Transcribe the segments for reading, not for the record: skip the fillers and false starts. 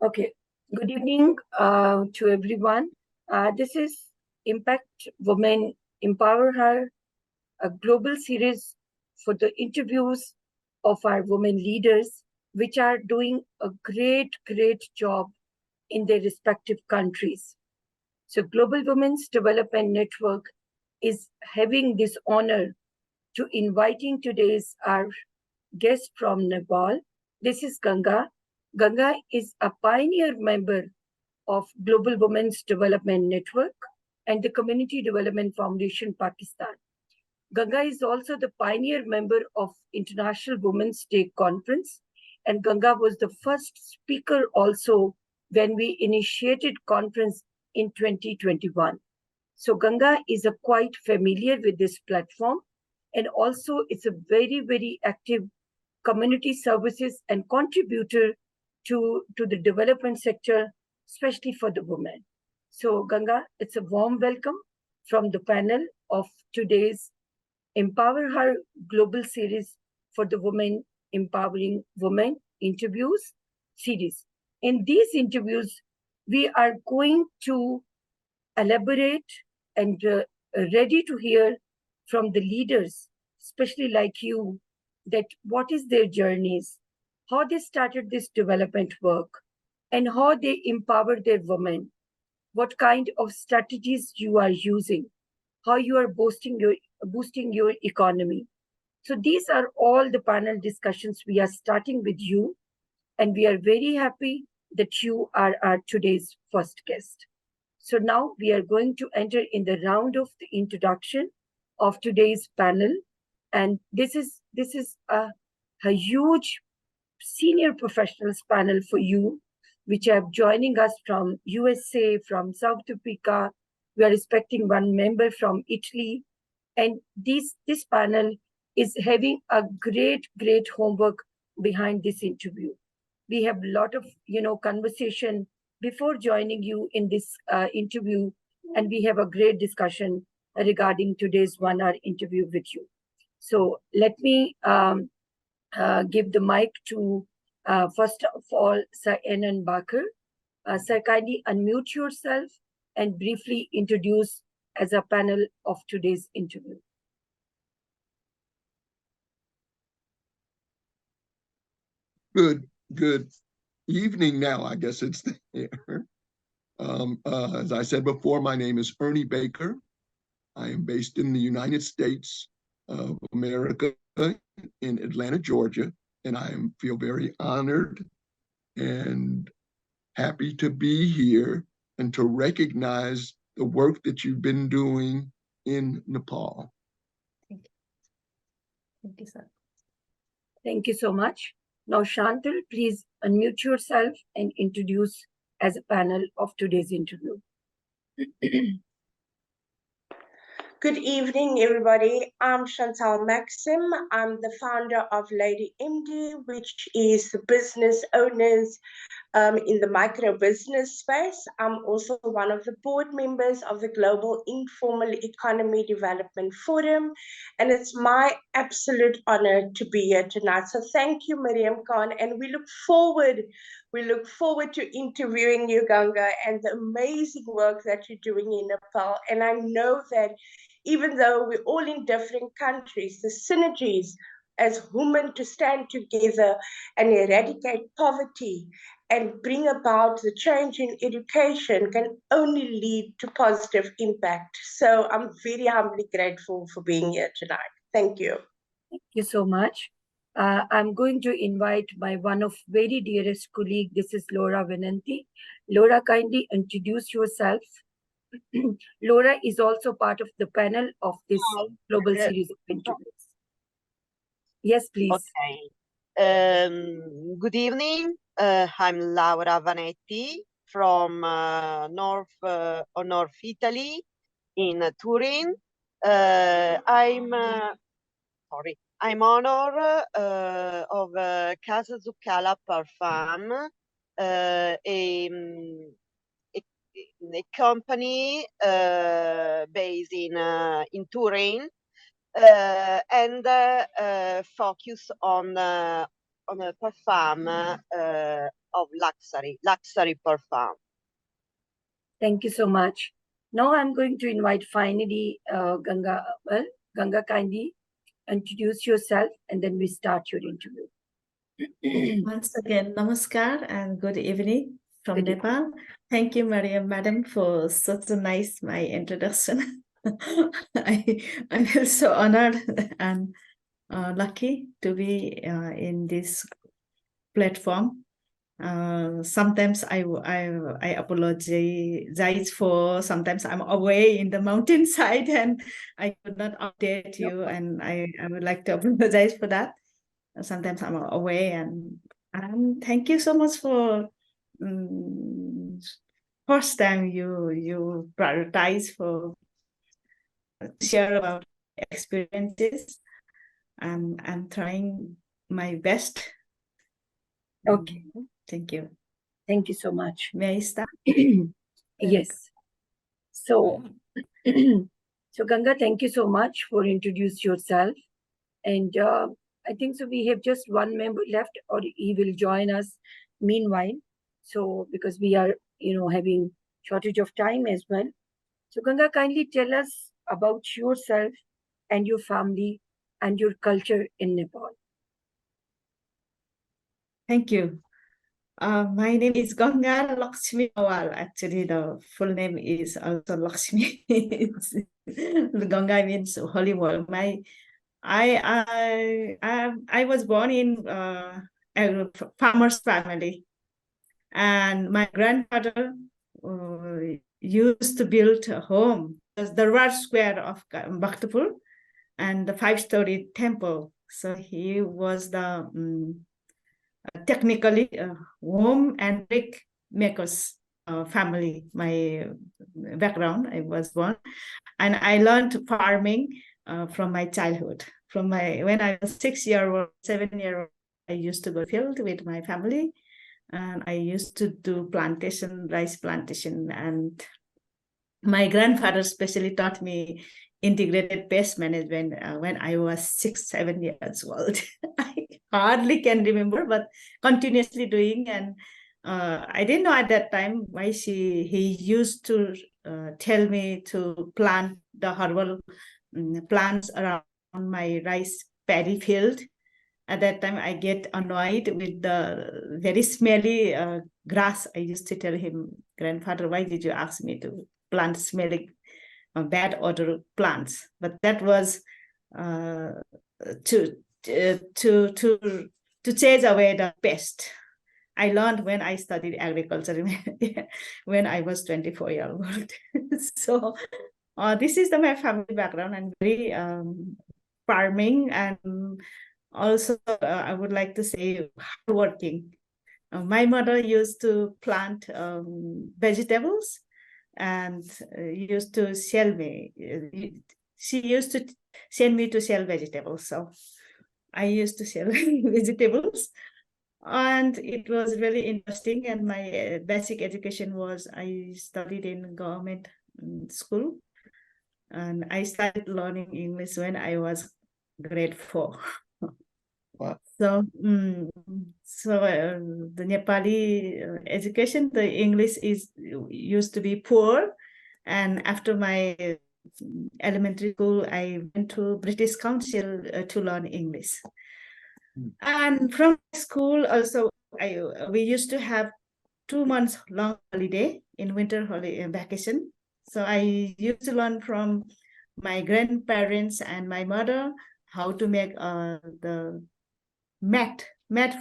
Okay. Good evening to everyone. This is Impact Women Empower Her, a global series for the interviews of our women leaders, which are doing a great job in their respective countries. So Global Women's Development Network is having this honor to inviting today's our guest from Nepal. This is Ganga. Ganga is a pioneer member of Global Women's Development Network and the Community Development Foundation, Pakistan. Ganga is also the pioneer member of International Women's Day Conference, and Ganga was the first speaker also when we initiated conference in 2021. So Ganga is a quite familiar with this platform, and also it's a very active community services and contributor to the development sector, especially for the women. So Ganga, it's a warm welcome from the panel of today's Empower Her Global Series for the Women Empowering Women Interviews series. In these interviews, we are going to elaborate and ready to hear from the leaders, especially like you, that what is their journeys, how they started this development work, and how they empower their women, what kind of strategies you are using, how you are boosting your economy. So these are all the panel discussions. We are starting with you, and we are very happy that you are our today's first guest. So now we are going to enter in the round of the introduction of today's panel. And this is a huge senior professionals panel for you, which are joining us from USA, from South Africa. We are expecting one member from Italy. And this panel is having a great homework behind this interview. We have a lot of conversation before joining you in this interview, and we have a great discussion regarding today's 1 hour interview with you. So let me give the mic to, first of all, Sir Enan Bakar. Sir, kindly unmute yourself and briefly introduce as a panel of today's interview. Good evening now, I guess it's there. As I said before, my name is Ernie Baker. I am based in the United States of America in Atlanta, Georgia, and I feel very honored and happy to be here and to recognize the work that you've been doing in Nepal. Thank you. Thank you, sir. Thank you so much. Now, Chantal, please unmute yourself and introduce as a panel of today's interview. Good evening, everybody. I'm Chantal Maxim. I'm the founder of Lady MD, which is the business owners in the micro business space. I'm also one of the board members of the Global Informal Economy Development Forum, and it's my absolute honor to be here tonight. So thank you, Miriam Khan, and we look forward to interviewing you, Ganga, and the amazing work that you're doing in Nepal. And I know that even though we're all in different countries, the synergies as women to stand together and eradicate poverty and bring about the change in education can only lead to positive impact. So I'm very humbly grateful for being here tonight. Thank you. Thank you so much. I'm going to invite my one of very dearest colleague. This is Laura Venanti. Laura, kindly introduce yourself. Laura is also part of the panel of this global series of interviews. Yes, please. Okay. Good evening. I'm Laura Vanetti from North Italy in Turin. I'm owner of Casa Zuccala Parfum, a company based in Turin, and focus on a parfum of luxury perfume. Thank you so much. Now I'm going to invite finally Ganga. Well, Ganga, kindly introduce yourself and then we start your interview. Once again, namaskar and good evening from Good evening. Nepal. Thank you, Maria, madam, for such a nice my introduction. I feel so honored and lucky to be in this platform. Sometimes I apologize for sometimes I'm away in the mountainside and I could not update you, and I would like to apologize for that. Sometimes I'm away, and thank you so much for first time you prioritize for share about experiences. I'm trying my best. Okay. Thank you. Thank you so much. May I start? Yes. So, so Ganga, thank you so much for introduce yourself. And I think so we have just one member left, or he will join us meanwhile. So because we are, having shortage of time as well. So Ganga, kindly tell us about yourself and your family and your culture in Nepal. Thank you. My name is Ganga Laxmi Awal. Actually, the full name is also Laxmi. Ganga means holy wall. I was born in a farmer's family, and my grandfather used to build a home, the Darbar Square of Bhaktapur, and the 5-story temple. So he was the technically home and brick makers family. My background, I was born, and I learned farming from my childhood. When I was 6-year-old, 7-year-old, I used to go field with my family, and I used to do rice plantation, and my grandfather especially taught me integrated pest management when I was 6-7 years old. I hardly can remember, but continuously doing. And I didn't know at that time why he used to tell me to plant the herbal plants around my rice paddy field. At that time, I get annoyed with the very smelly grass. I used to tell him, grandfather, why did you ask me to plant smelling bad odor plants? But that was to chase away the pest. I learned when I studied agriculture when I was 24-year-old. So this is my family background, and very farming, and also I would like to say hardworking. My mother used to plant vegetables and used to sell me. She used to send me to sell vegetables. So I used to sell vegetables, and it was really interesting. And my basic education was I studied in government school, and I started learning English when I was grade 4. Wow. So, the Nepali education, the English used to be poor, and after my elementary school, I went to British Council to learn English. And from school also, we used to have 2 months long holiday in winter holiday vacation. So I used to learn from my grandparents and my mother how to make the mat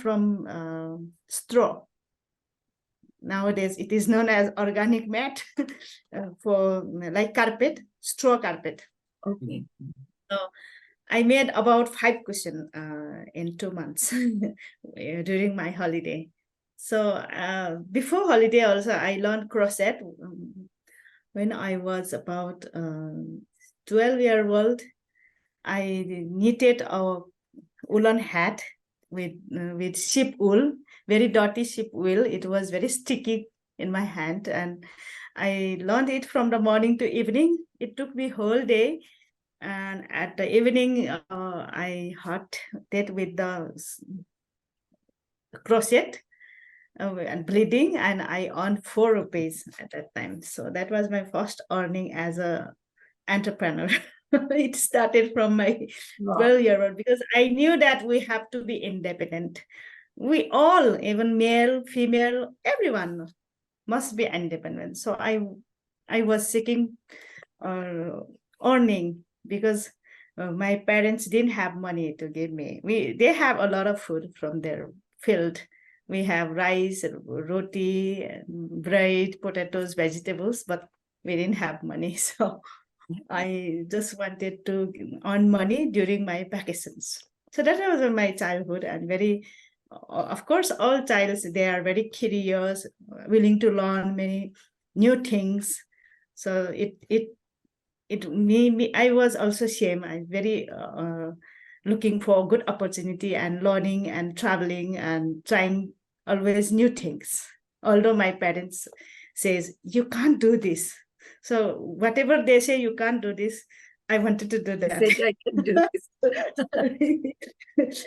from straw. Nowadays, it is known as organic mat for like carpet, straw carpet. Okay. So I made about 5 questions in 2 months during my holiday. So before holiday also, I learned crochet when I was about 12-year-old. I knitted a woolen hat with sheep wool, very dirty sheep wool. It was very sticky in my hand, and I learned it from the morning to evening. It took me whole day, and at the evening I hot it with the crochet. and bleeding, and I earned 4 rupees at that time. So that was my first earning as a entrepreneur. It started from my Wow. 12-year-old because I knew that we have to be independent. We all, even male, female, everyone must be independent. So I was seeking earning because my parents didn't have money to give me. They have a lot of food from their field. We have rice, roti, bread, potatoes, vegetables, but we didn't have money. So I just wanted to earn money during my vacations. So that was my childhood, and very, of course, all childs, they are very curious, willing to learn many new things. So I was also same. I'm very looking for good opportunity and learning and traveling and trying always new things. Although my parents says you can't do this, so whatever they say you can't do this, I wanted to do I that. said I can do this.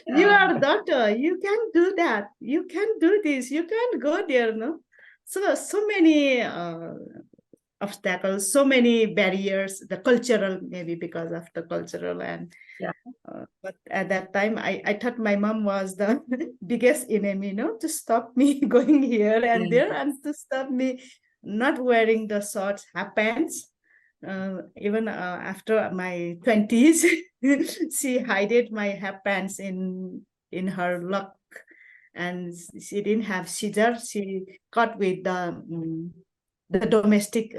You are daughter, you can do that, you can do this, you can go there, no? So many obstacles, so many barriers, the cultural, maybe because of the cultural, and Yeah. but at that time I thought my mom was the biggest enemy, to stop me going here and there, and to stop me not wearing the shorts, half pants. Even after my 20s, she hid my half pants in her lock, and she didn't have scissor. She cut with the domestic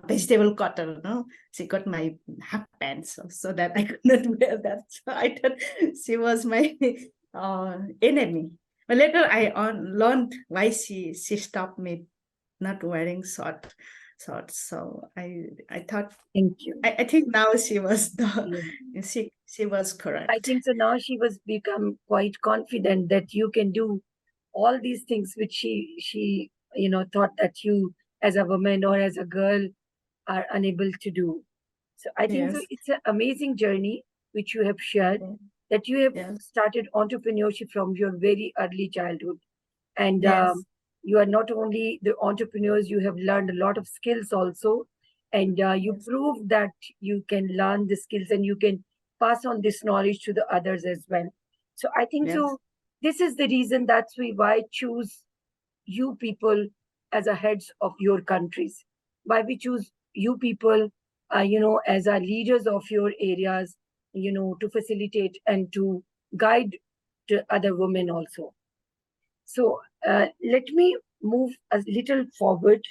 vegetable cutter. No, she cut my half pants so that I could not wear that. So I thought she was my enemy. But later I learned why she stopped me not wearing shorts. So I thought, Thank you. I think now she was Yeah. she was correct. I think so. Now she was become quite confident that you can do all these things which she thought that you as a woman or as a girl are unable to do. So I think so Yes. it's an amazing journey which you have shared, that you have Yes. started entrepreneurship from your very early childhood. And Yes. you are not only the entrepreneurs, you have learned a lot of skills also. And you Yes. proved that you can learn the skills and you can pass on this knowledge to the others as well. So I think Yes. so. This is the reason that's why I choose you people as a heads of your countries. Why we choose you people, as our leaders of your areas, to facilitate and to guide to other women also. So let me move a little forward.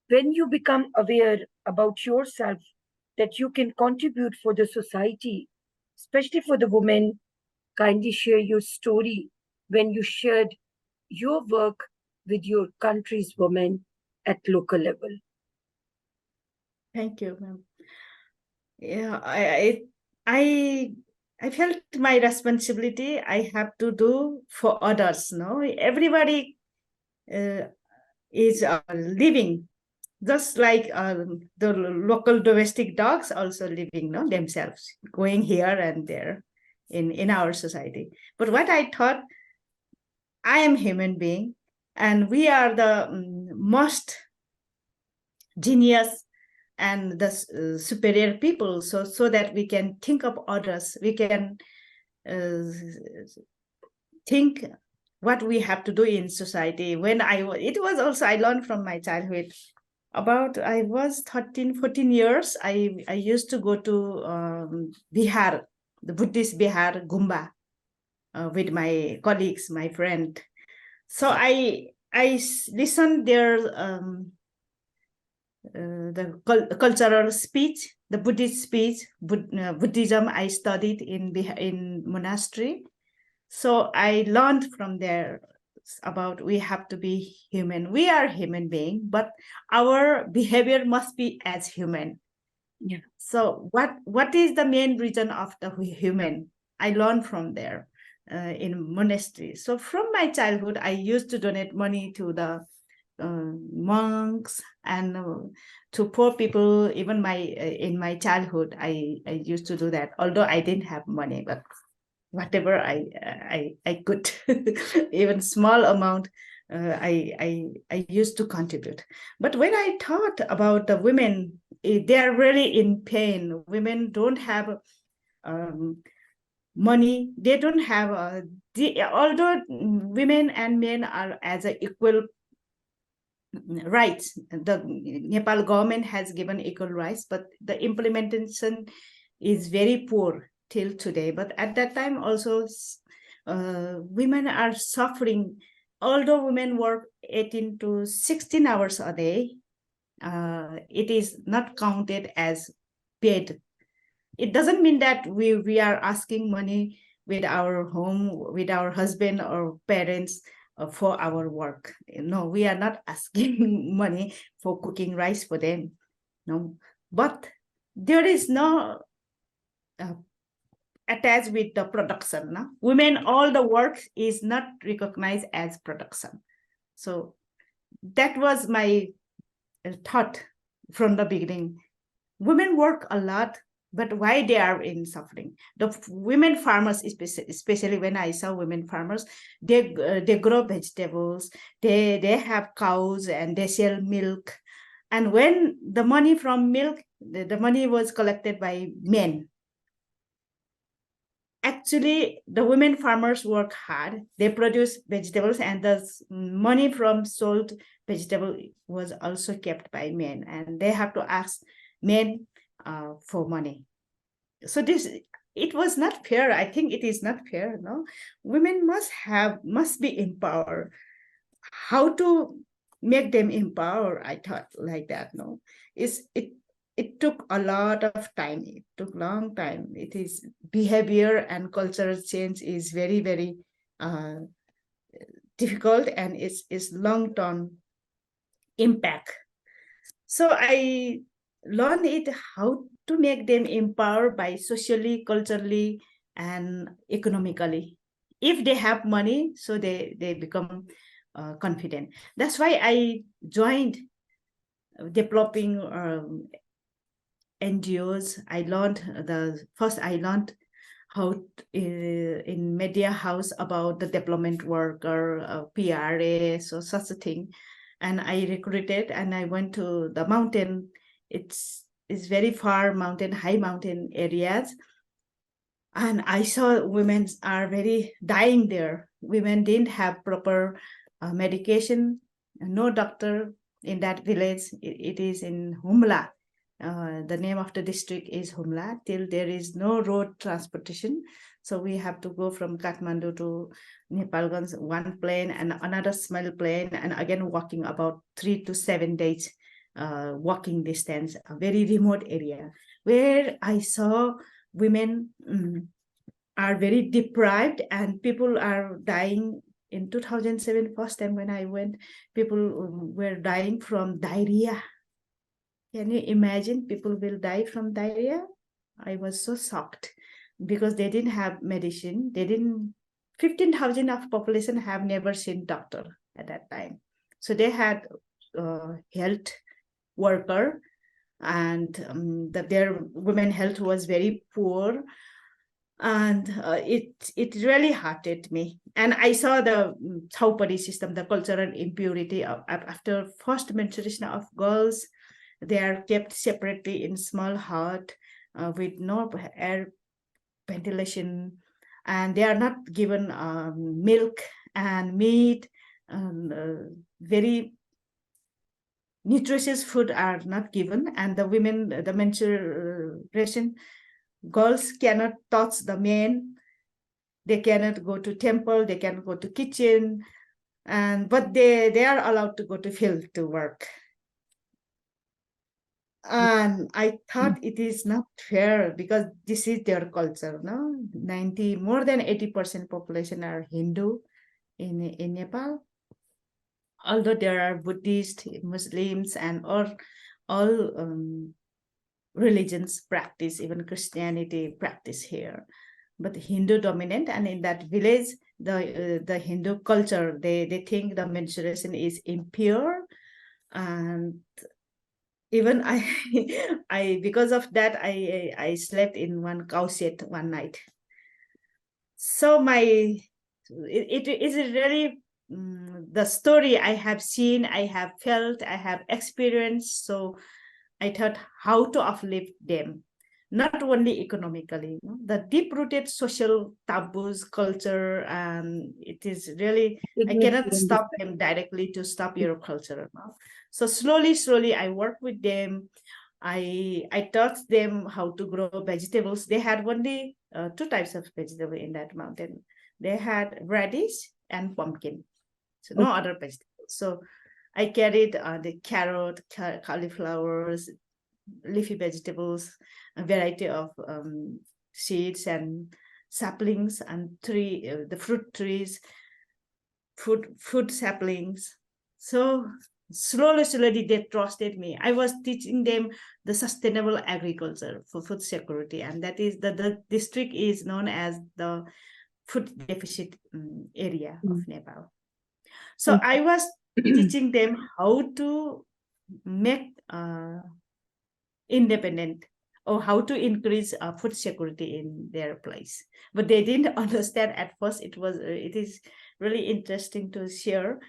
When you become aware about yourself that you can contribute for the society, especially for the women, kindly share your story when you shared your work with your country's women at local level. Thank you, ma'am. Yeah, I felt my responsibility I have to do for others. No, everybody is living just like the local domestic dogs also living, no, themselves, going here and there in our society. But what I thought, I am human being, and we are the most genius and the superior people, so that we can think of others, we can think what we have to do in society. When it was also, I learned from my childhood. About I was 13, 14 years, I used to go to Bihar, the Buddhist Bihar, Gumba, with my colleagues, my friend. So I listened their the cultural speech, the Buddhist speech, Buddhism. I studied in monastery, so I learned from there about we have to be human. We are human being, but our behavior must be as human. Yeah. So what is the main reason of the human? I learned from there in monastery. So from my childhood, I used to donate money to the monks and to poor people. Even in my childhood, I used to do that. Although I didn't have money, but whatever I could, even small amount, I used to contribute. But when I thought about the women, they are really in pain. Women don't have money. They don't have although women and men are as a equal rights. The Nepal government has given equal rights, but the implementation is very poor till today. But at that time also, women are suffering. Although women work 18 to 16 hours a day, it is not counted as paid. It doesn't mean that we are asking money with our home, with our husband or parents for our work. No, we are not asking money for cooking rice for them. No, but there is no attached with the production. No? Women, all the work is not recognized as production. So that was my thought from the beginning. Women work a lot, but why they are in suffering? The women farmers, especially when I saw women farmers, they grow vegetables, they have cows and they sell milk. And when the money from milk, the money was collected by men. Actually, the women farmers work hard. They produce vegetables, and the money from sold vegetable was also kept by men, and they have to ask men for money. So it was not fair. I think it is not fair. No, women must be empowered. How to make them empowered? I thought like that. No, it took a lot of time. It took long time. It is behavior and cultural change is very, very difficult, and it's long-term impact. So I learned it how to make them empowered by socially, culturally, and economically. If they have money, so they become confident. That's why I joined developing NGOs. I learned how in media house about the development worker, PRA, so such a thing. And I recruited and I went to the mountain. It's very far mountain, high mountain areas. And I saw women are very dying there. Women didn't have proper medication, no doctor in that village. It is in Humla. The name of the district is Humla. Till there is no road transportation. So we have to go from Kathmandu to Nepalganj, one plane and another small plane, and again walking about 3 to 7 days walking distance, a very remote area where I saw women are very deprived and people are dying. In 2007, first time when I went, people were dying from diarrhea. Can you imagine people will die from diarrhea? I was so shocked because they didn't have medicine. 15,000 of population have never seen doctor at that time. So they had health worker, and their women health was very poor, and it really hurted me. And I saw the Thaupadi system, the cultural impurity after first menstruation of girls. They are kept separately in small hut with no air ventilation, and they are not given milk and meat. Very nutritious food are not given, and the women, the menstruation, girls cannot touch the men. They cannot go to temple. They cannot go to kitchen, but they are allowed to go to field to work. And I thought it is not fair because this is their culture. No, more than 80% population are Hindu in Nepal. Although there are Buddhists, Muslims, and all religions practice, even Christianity practice here, but Hindu dominant. And in that village, the Hindu culture, they think the menstruation is impure, and even I because of that I slept in one cow shed one night. So it is really the story I have seen, I have felt, I have experienced. So I thought how to uplift them, not only economically, the deep-rooted social taboos, culture, and it is really, I cannot stop them directly to stop your culture. So slowly, I work with them. I taught them how to grow vegetables. They had only 2 types of vegetable in that mountain. They had radish and pumpkin, so no other vegetables. So I carried the carrot, cauliflowers, leafy vegetables, a variety of seeds and saplings and the fruit trees, food saplings. So slowly they trusted me. I was teaching them the sustainable agriculture for food security, and that is the district is known as the food deficit area of Nepal. So I was teaching them how to make independent or how to increase food security in their place, but they didn't understand at first. It is really interesting to share.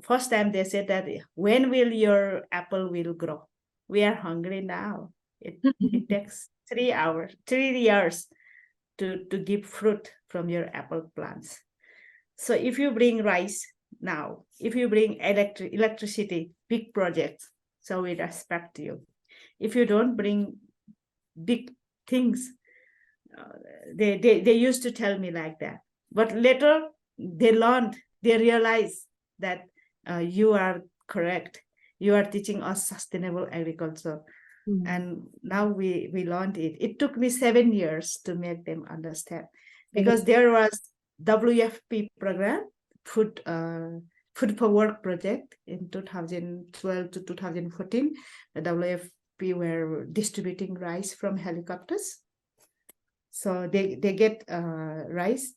First time they said that, when will your apple will grow? We are hungry now. It takes 3 years to give fruit from your apple plants. So if you bring rice now, if you bring electricity, big projects, so we respect you. If you don't bring big things, they used to tell me like that. But later they learned, they realized that you are correct. You are teaching us sustainable agriculture. And now we learned it. It took me 7 years to make them understand, because there was WFP program, Food for Work project in 2012 to 2014. The WFP were distributing rice from helicopters. So they get rice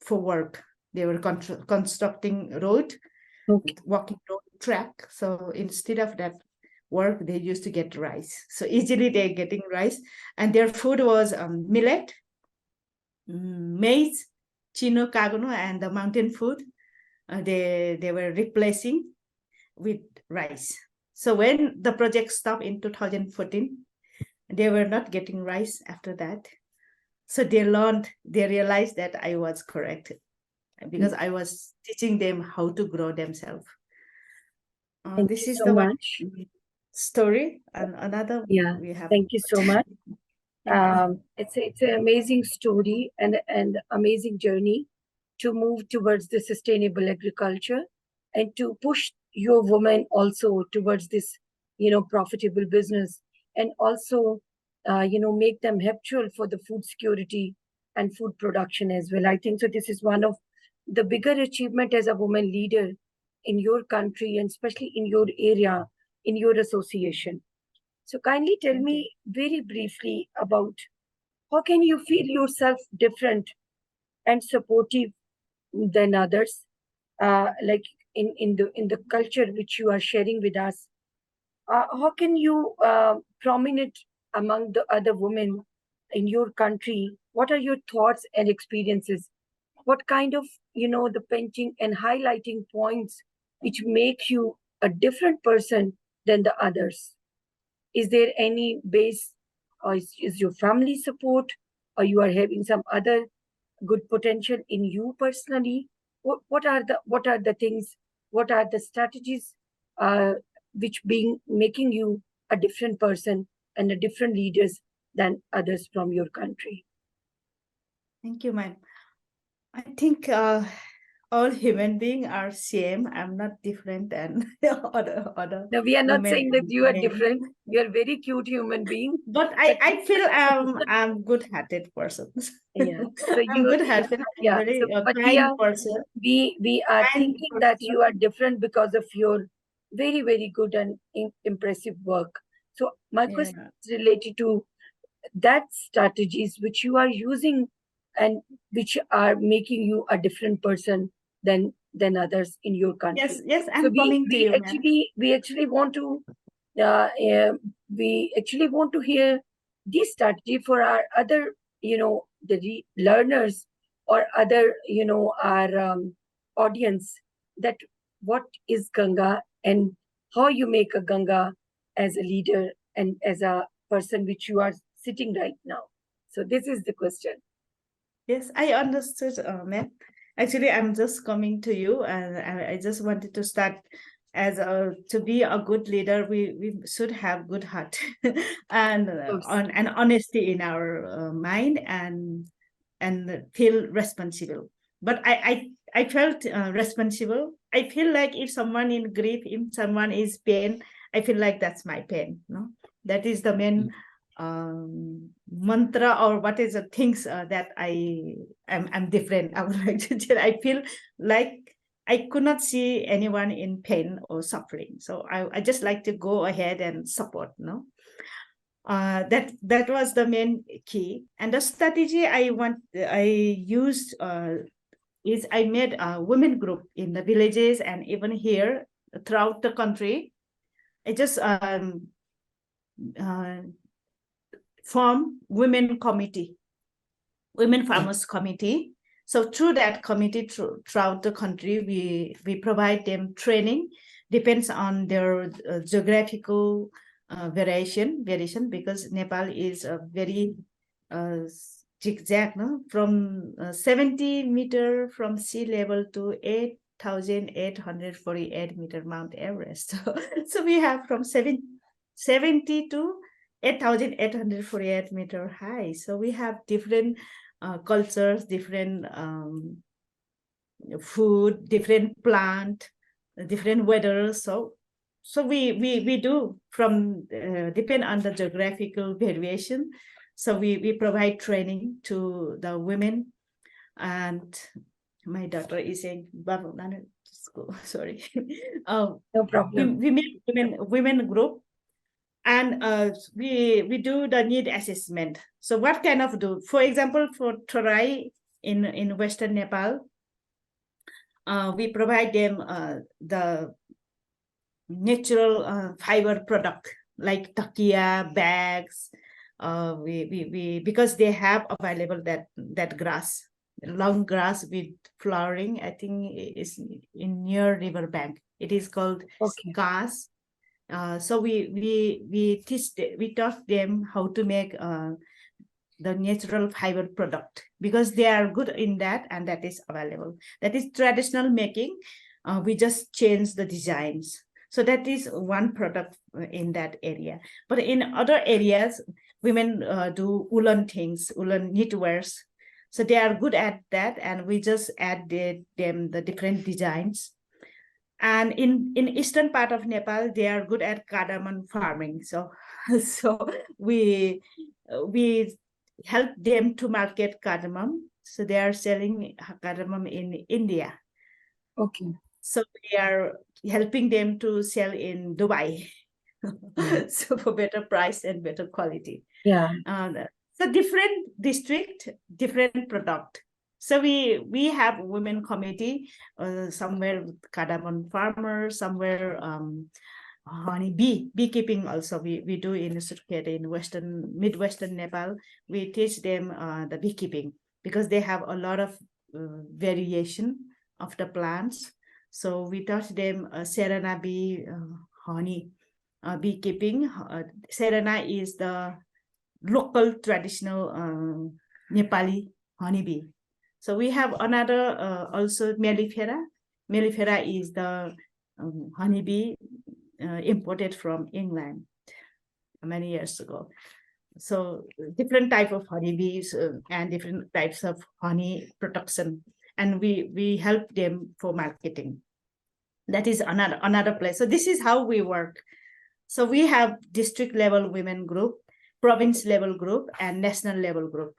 for work. They were constructing road, walking road track. So instead of that work, they used to get rice. So easily they're getting rice, and their food was millet, maize, chino, kagono, and the mountain food. They were replacing with rice. So when the project stopped in 2014, they were not getting rice after that. So they realized that I was correct, because I was teaching them how to grow themselves. This is the one story, and another we have. Thank you so much. It's an amazing story and amazing journey to move towards the sustainable agriculture and to push your women also towards this, profitable business, and also, make them habitual for the food security and food production as well. I think so. This is one of the bigger achievement as a woman leader in your country, and especially in your area, in your association. So kindly tell me very briefly about how can you feel yourself different and supportive than others, like in the culture which you are sharing with us. How can you prominent among the other women in your country? What are your thoughts and experiences? What kind of, the painting and highlighting points which make you a different person than the others? Is there any base, or is your family support, or you are having some other good potential in you personally? What are the things? What are the strategies which making you a different person and a different leaders than others from your country? Thank you, ma'am. I think all human beings are same. I'm not different than other. No, we are not saying that you are different. You are very cute human being. But I feel I'm good-hearted person. Yeah. So I'm good-hearted. Yeah. Very But kind person. We are Kind thinking that you are different because of your very, very good and impressive work. So my question is related to that strategies which you are using and which are making you a different person than others in your country. Yes, I'm coming to you, ma'am. We actually want to we actually want to hear this strategy for our other, the learners or other, our audience, that what is Ganga and how you make a Ganga as a leader and as a person which you are sitting right now. So this is the question. Yes, I understood, ma'am. Actually, I'm just coming to you, and I just wanted to start as to be a good leader. We should have good heart and and honesty in our mind and feel responsible. But I felt responsible. I feel like if someone in grief, if someone is pain, I feel like that's my pain. No, that is the main mantra, or what is the things that I'm different. I would like to tell. I feel like I could not see anyone in pain or suffering, so I just like to go ahead and support. No, that was the main key. And the strategy I used is I made a women group in the villages and even here throughout the country. I just form women committee, women farmers committee. So through that committee, throughout the country, we provide them training, depends on their geographical variation, because Nepal is a very zigzag, no? From 70 meter from sea level to 8,848 meter Mount Everest. So we have from 70 to 8,848 meter high. So we have different cultures, different food, different plant, different weather. So we do from depend on the geographical variation. So we provide training to the women. And my daughter is saying, Babu, sorry. No problem. We make women group. And we do the need assessment. So what kind of do? For example, for Tarai in Western Nepal, we provide them the natural fiber product like takia, bags. We because they have available that grass, long grass with flowering. I think is in near river bank. It is called gas. So we taught them how to make the natural fiber product, because they are good in that, and that is available. That is traditional making. We just change the designs. So that is one product in that area. But in other areas, women do woolen things, woolen knitwears. So they are good at that, and we just added them the different designs. And in eastern part of Nepal, they are good at cardamom farming. So we help them to market cardamom. So they are selling cardamom in India. Okay. So we are helping them to sell in Dubai. So for better price and better quality. Yeah. So different district, different product. So we have women committee, somewhere cardamom farmers, somewhere honey beekeeping also we do in Surkhet in Midwestern Nepal. We teach them the beekeeping, because they have a lot of variation of the plants. So we taught them Serena bee honey beekeeping. Serena is the local traditional Nepali honeybee. So we have another also mellifera. Mellifera is the honeybee imported from England many years ago. So different type of honeybees and different types of honey production, and we help them for marketing. That is another place. So this is how we work. So we have district level women group, province level group, and national level group.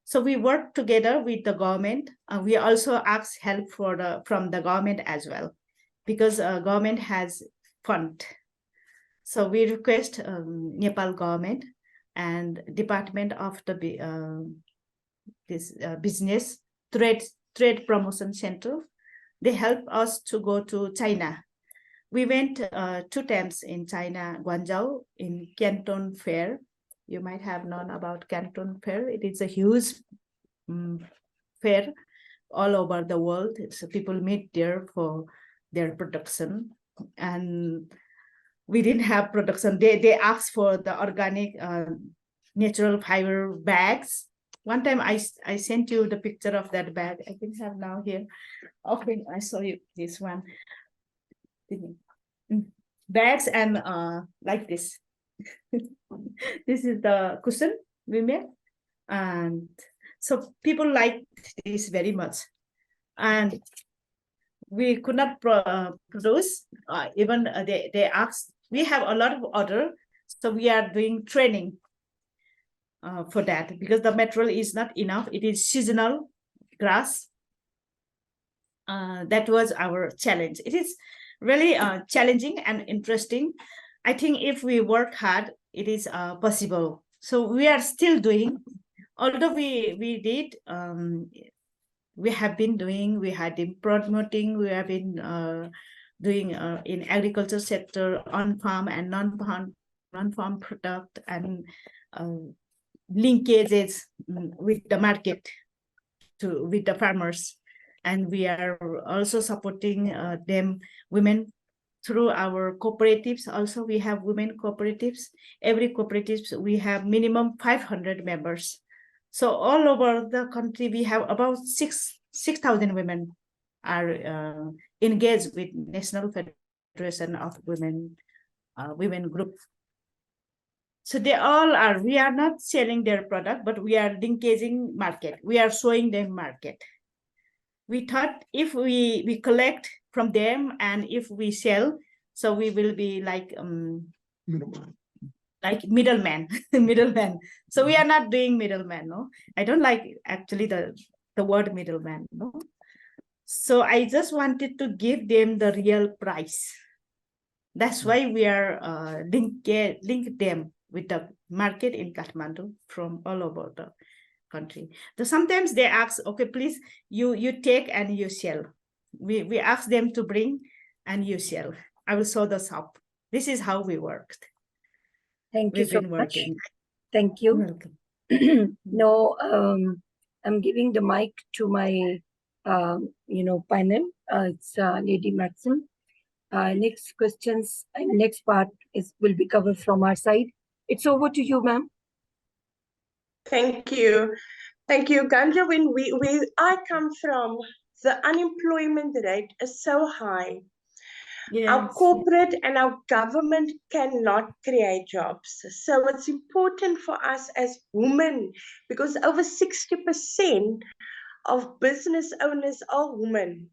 So we work together with the government. We also ask help from the government as well, because government has fund. So we request Nepal government and Department of the Business Trade Promotion Center. They help us to go to China. We went 2 times in China, Guangzhou, in Canton Fair. You might have known about Canton Fair. It is a huge fair all over the world. So people meet there for their production, and we didn't have production. They asked for the organic natural fiber bags. One time I sent you the picture of that bag. I think I have now here. Okay, I saw you this one. Bags and like this. This is the cushion we made, and so people like this very much. And we could not produce. Even they asked. We have a lot of order, so we are doing training for that, because the material is not enough. It is seasonal grass. That was our challenge. It is really challenging and interesting. I think if we work hard, it is possible. So we are still doing, although we did, we have been doing, we had been promoting, we have been doing in agriculture sector, on farm and non-farm product, and linkages with the market with the farmers. And we are also supporting them, women, through our cooperatives. Also, we have women cooperatives. Every cooperative, we have minimum 500 members. So all over the country, we have about 6,000 women are engaged with National Federation of Women Group. So they all are, we are not selling their product, but we are linkaging market. We are showing them market. We thought if we collect from them and if we sell, so we will be like middleman. Middleman. So we are not doing middleman. No, I don't like actually the word middleman. No, so I just wanted to give them the real price. That's why we are link them with the market in Kathmandu from all over the country. So sometimes they ask, okay, please, you take and you sell. We ask them to bring and you sell. I will show the shop. This is how we worked. Thank you so much. Thank you. Welcome. Now, I'm giving the mic to my, panel. It's Lady Maxim. Next questions and next part will be covered from our side. It's over to you, ma'am. Thank you. Thank you, Ganga. When I come from, the unemployment rate is so high. Yes. Our corporate and our government cannot create jobs. So it's important for us as women, because over 60% of business owners are women.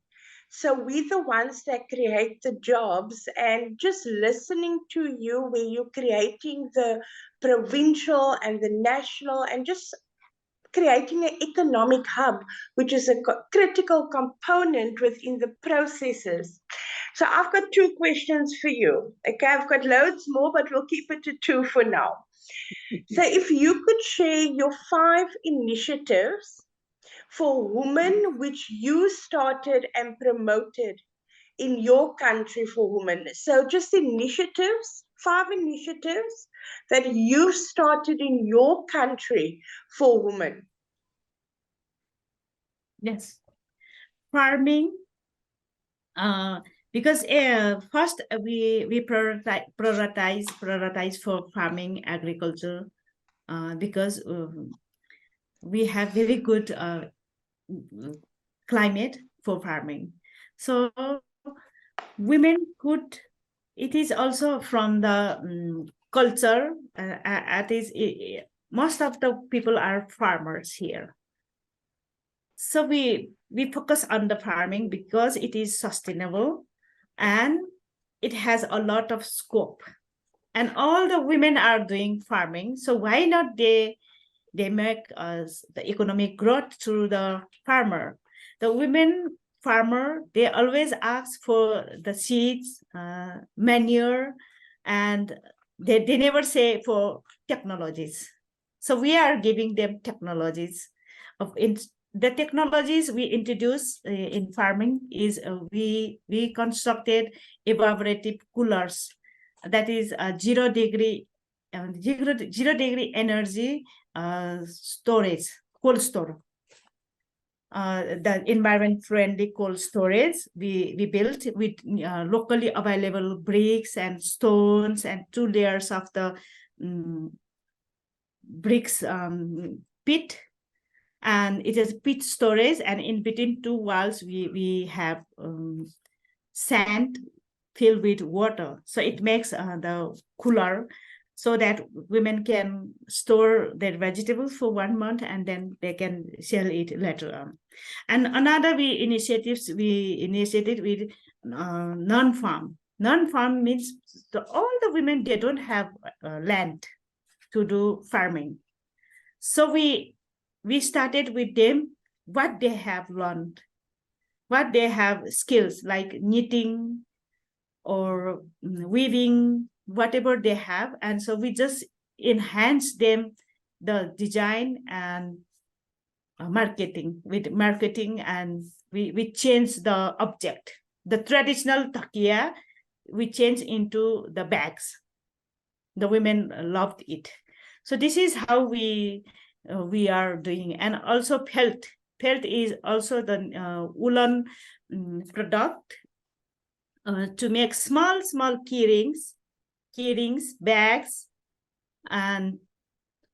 So we're the ones that create the jobs, and just listening to you where you're creating the provincial and the national and just creating an economic hub, which is a critical component within the processes. So I've got 2 questions for you. Okay, I've got loads more, but we'll keep it to 2 for now. So if you could share your 5 initiatives for women which you started and promoted in your country for women. So just initiatives, 5 initiatives that you started in your country for women. Yes. Farming, because first we prioritize for farming agriculture, because we have very good climate for farming. So women could, it is also from the culture, most of the people are farmers here. So we focus on the farming because it is sustainable and it has a lot of scope. And all the women are doing farming. So why not they make us the economic growth through the farmer? The women farmer, they always ask for the seeds, manure, and they never say for technologies. So we are giving them technologies. The technologies we introduce in farming is we constructed evaporative coolers. That is 0 degree energy storage, cold store. the environment-friendly cold storage we built with locally available bricks and stones and 2 layers of the bricks pit, and it is pit storage, and in between 2 walls we have sand filled with water, so it makes the cooler, so that women can store their vegetables for 1 month and then they can sell it later on. And another initiatives we initiated with non-farm. Non-farm means all the women, they don't have land to do farming. So we started with them what they have learned, what they have skills like knitting or weaving, whatever they have. And so we just enhance them the design and marketing, and we change the object. The traditional takia, we change into the bags. The women loved it. So this is how we are doing. And also felt is also the woolen product to make small key rings, bags, and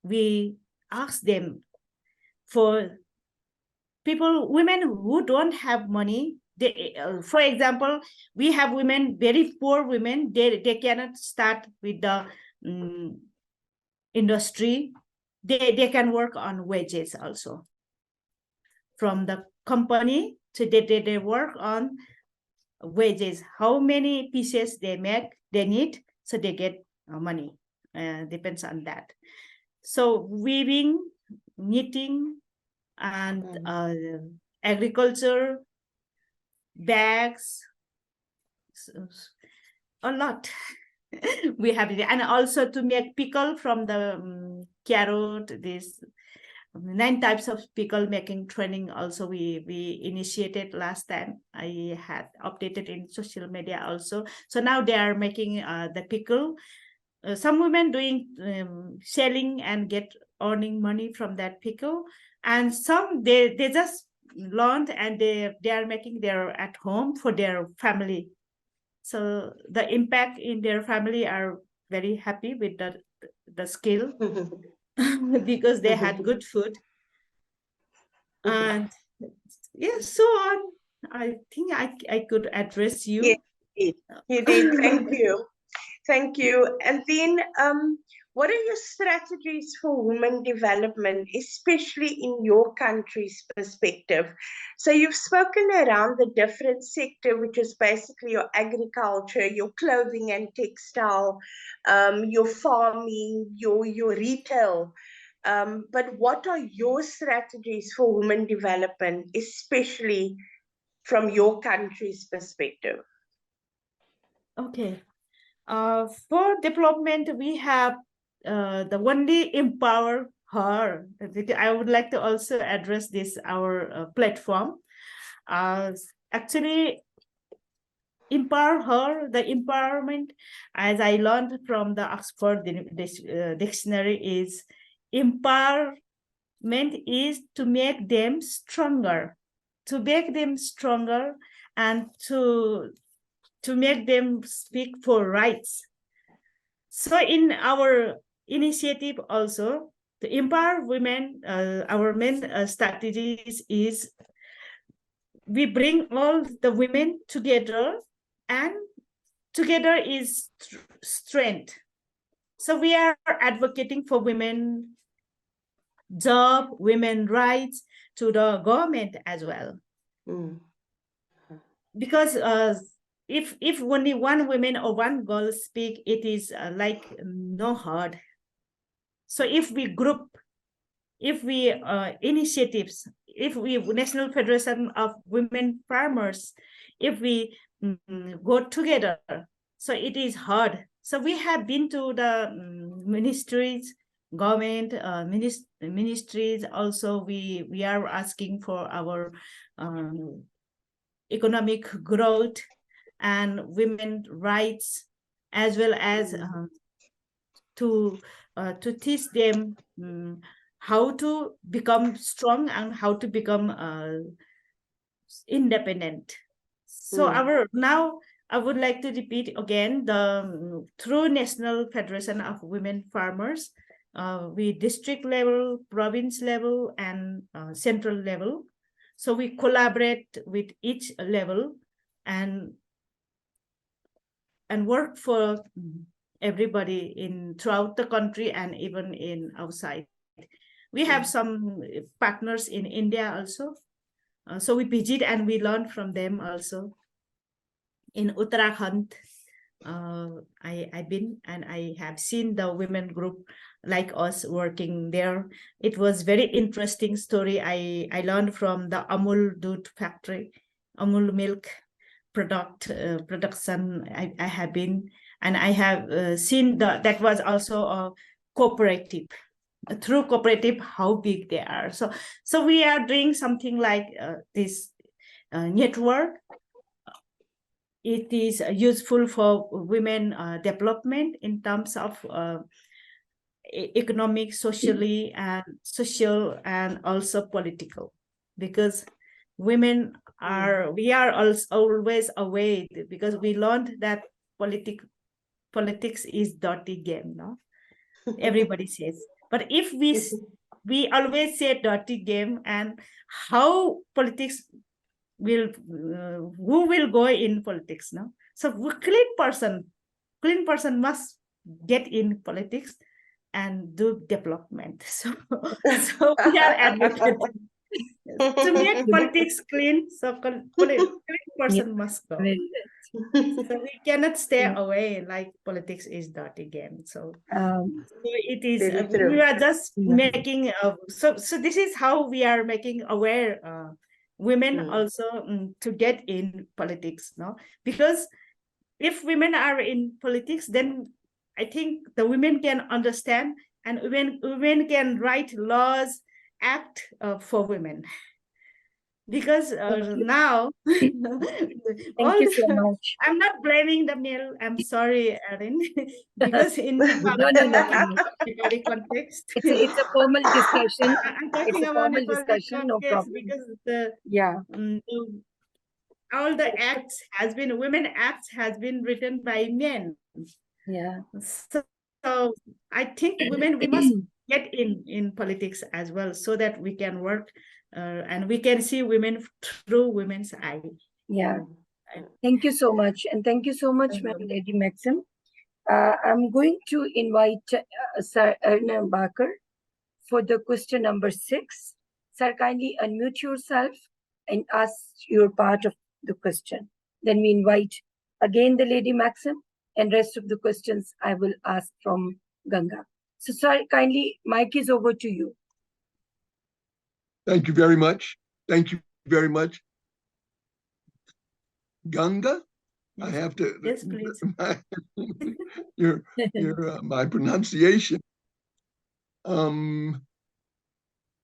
we ask them for women who don't have money. They, for example, we have women, very poor women, they cannot start with the industry. They can work on wages also from the company. So they work on wages, how many pieces they need, so they get money, depends on that. So weaving, knitting, and agriculture, bags, a lot. We have it. And also to make pickle from the carrot, this 9 types of pickle making training also we initiated last time. I had updated in social media also. So now they are making the pickle. Some women doing selling and earning money from that pickle, and some they just learned and they are making their at home for their family. So the impact in their family are very happy with the skill. Because they had good food. And yeah, so on. I think I could address you. Yes, you did. Thank you. Thank you. And then what are your strategies for women development, especially in your country's perspective? So you've spoken around the different sector, which is basically your agriculture, your clothing and textile, your farming, your retail. But what are your strategies for women development, especially from your country's perspective? Okay. For development, we have the only EmpowerHer. I would like to also address this, our platform. Actually, EmpowerHer, the empowerment, as I learned from the Oxford Dictionary, is empowerment is to make them stronger, and to make them speak for rights. So in our initiative also, to empower women, our main strategies is we bring all the women together, and together is strength. So we are advocating for women job, women rights to the government as well. Because if only one woman or one girl speak, it is like no hard. So if we group, if we initiatives, if we National Federation of Women Farmers, if we go together, so it is hard. So we have been to the ministries, government ministries also. We are asking for our economic growth and women rights, as well as to teach them how to become strong and how to become independent. So now I would like to repeat again the through National Federation of Women Farmers, we district level, province level, and central level. So we collaborate with each level and work for everybody in throughout the country and even in outside. We have some partners in India also. So we visit and we learn from them also. In Uttarakhand, I've been and I have seen the women group like us working there. It was very interesting story. I learned from the Amul Doodh factory, Amul milk production. I have been and I have seen that was also a cooperative. Through cooperative, how big they are. So we are doing something like this network. It is useful for women development in terms of economic, socially, and social, and also political, because women we are also always aware, because we learned that politics is dirty game, no? Everybody says. But if we always say dirty game, and how politics will who will go in politics, no? So clean person must get in politics and do development. So we are advocating to make politics clean. So clean person must go. So we cannot stay away like politics is dirty game. So it is we are just making so this is how we are making aware women also to get in politics, no? Because if women are in politics, then I think the women can understand, and women can write laws, act for women. Because now Thank you so much. I'm not blaming the male, I'm sorry, Erin, because in the public context It's a formal discussion. I'm talking It's a about formal the public discussion, no context, problem. because all the women acts has been written by men. So I think women, we must get in politics as well, so that we can work and we can see women through women's eye. Thank you so much, and thank you so much, Lady Maxim. I'm going to invite Sir Arna Bakar for the question number 6. Sir, kindly unmute yourself and ask your part of the question. Then we invite again the Lady Maxim, and rest of the questions I will ask from Ganga. So, sir, kindly, mic is over to you. Thank you very much. Thank you very much. Ganga? Yes. I have to. Yes, please. My pronunciation.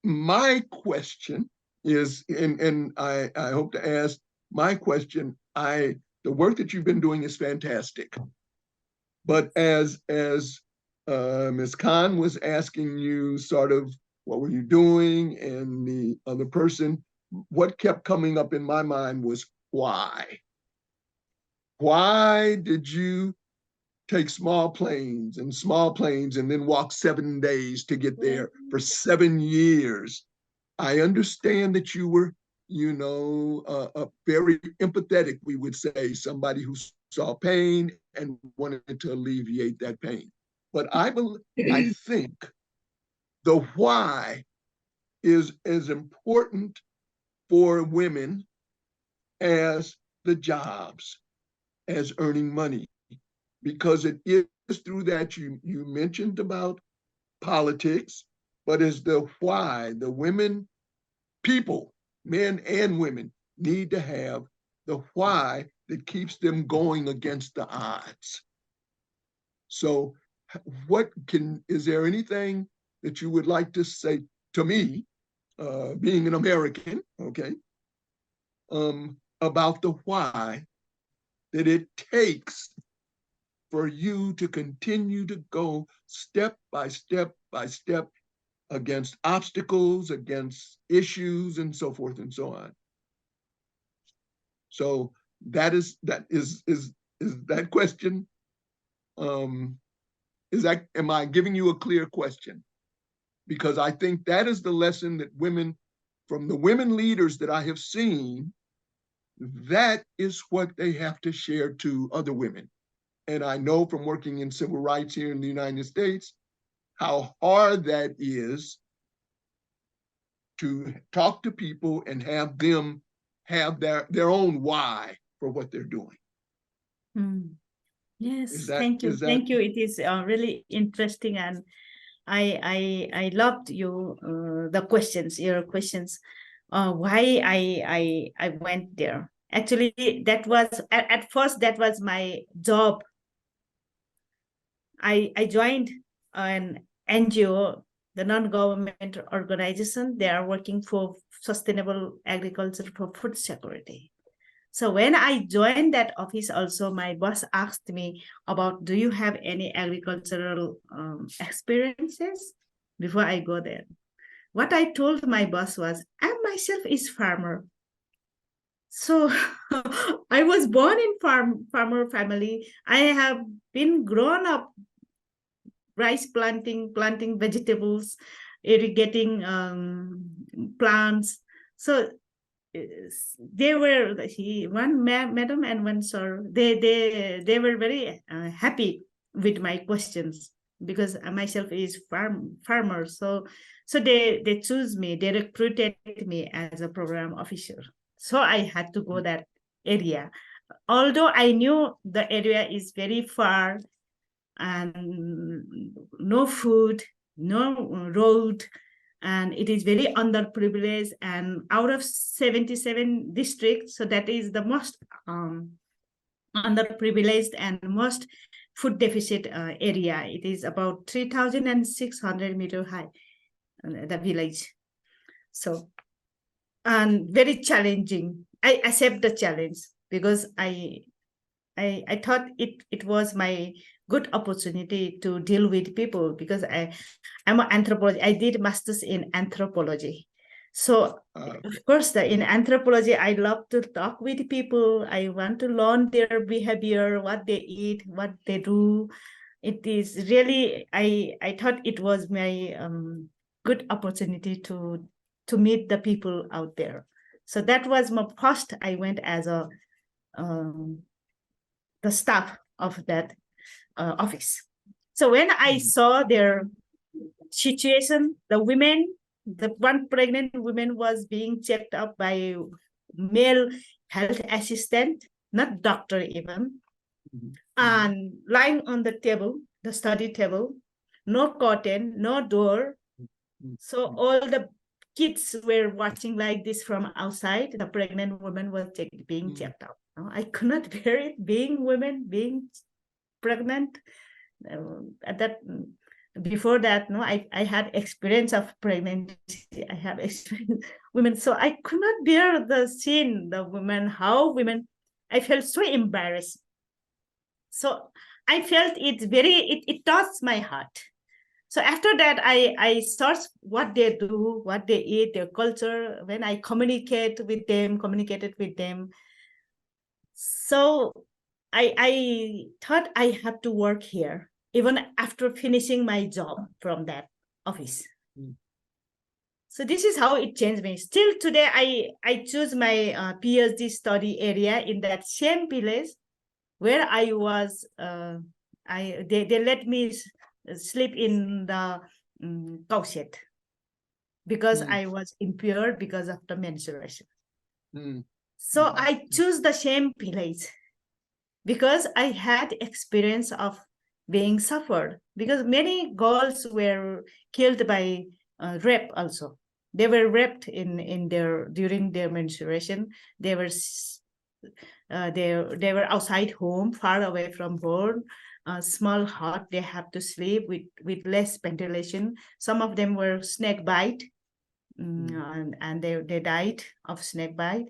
My question is, and I hope to ask my question. The work that you've been doing is fantastic, but as Ms. Khan was asking you, sort of, what were you doing, and the other person, what kept coming up in my mind was why. Why did you take small planes and then walk 7 days to get there for 7 years? I understand that you were, very empathetic, we would say, somebody who saw pain and wanted to alleviate that pain. But I think the why is as important for women as the jobs, as earning money, because it is through that. You mentioned about politics, but as the why, the women, people, men and women, need to have the why that keeps them going against the odds. So is there anything that you would like to say to me, being an American, okay, about the why that it takes for you to continue to go step by step by step against obstacles, against issues, and so forth and so on. So that is that question. Am I giving you a clear question? Because I think that is the lesson that women, from the women leaders that I have seen, that is what they have to share to other women. And I know from working in civil rights here in the United States, how hard that is to talk to people and have them have their own why for what they're doing. Yes, that- thank you. is that- Thank you. It is really interesting, and I loved the questions, your questions. Why I went there. Actually, that was at first that was my job. I joined an NGO, the non-government organization. They are working for sustainable agriculture for food security. So when I joined that office, also my boss asked me about, do you have any agricultural experiences before I go there? What I told my boss was, I myself is farmer. So I was born in farmer family. I have been grown up rice planting vegetables, irrigating plants. So they were one madam and one sir. They were very happy with my questions, because I myself is farmer. So they choose me. They recruited me as a program officer. So I had to go that area, although I knew the area is very far and no food, no road, and it is very underprivileged, and out of 77 districts, so that is the most underprivileged and most food deficit area. It is about 3,600 meter high, the village. So, and very challenging. I accept the challenge because I thought it was my good opportunity to deal with people, because I'm an anthropologist. I did masters in anthropology. So of course, in anthropology, I love to talk with people. I want to learn their behavior, what they eat, what they do. It is really, I thought it was my good opportunity to meet the people out there. So that was my first. I went as a the staff of that office. So when I saw their situation, the one pregnant woman was being checked up by male health assistant, not doctor even, and lying on the table, the study table, no curtain, no door. So all the kids were watching like this from outside. The pregnant woman was being checked out. I could not bear it, being women, being pregnant. At that, before that, I had experience of pregnancy. I have experience women, so I could not bear the scene, the women, how women. I felt so embarrassed. So I felt it touched my heart. So after that, I searched what they do, what they eat, their culture. When I communicated with them. So I thought I have to work here, even after finishing my job from that office. So this is how it changed me. Still today, I choose my PhD study area in that same village where I was. They let me sleep in the cow shed because I was impaired because of the menstruation. So I choose the same village because I had experience of being suffered, because many girls were killed by rape also. They were raped during their menstruation. They were outside home, far away from home, small hut. They have to sleep with less ventilation. Some of them were snake bite, and they died of snake bite.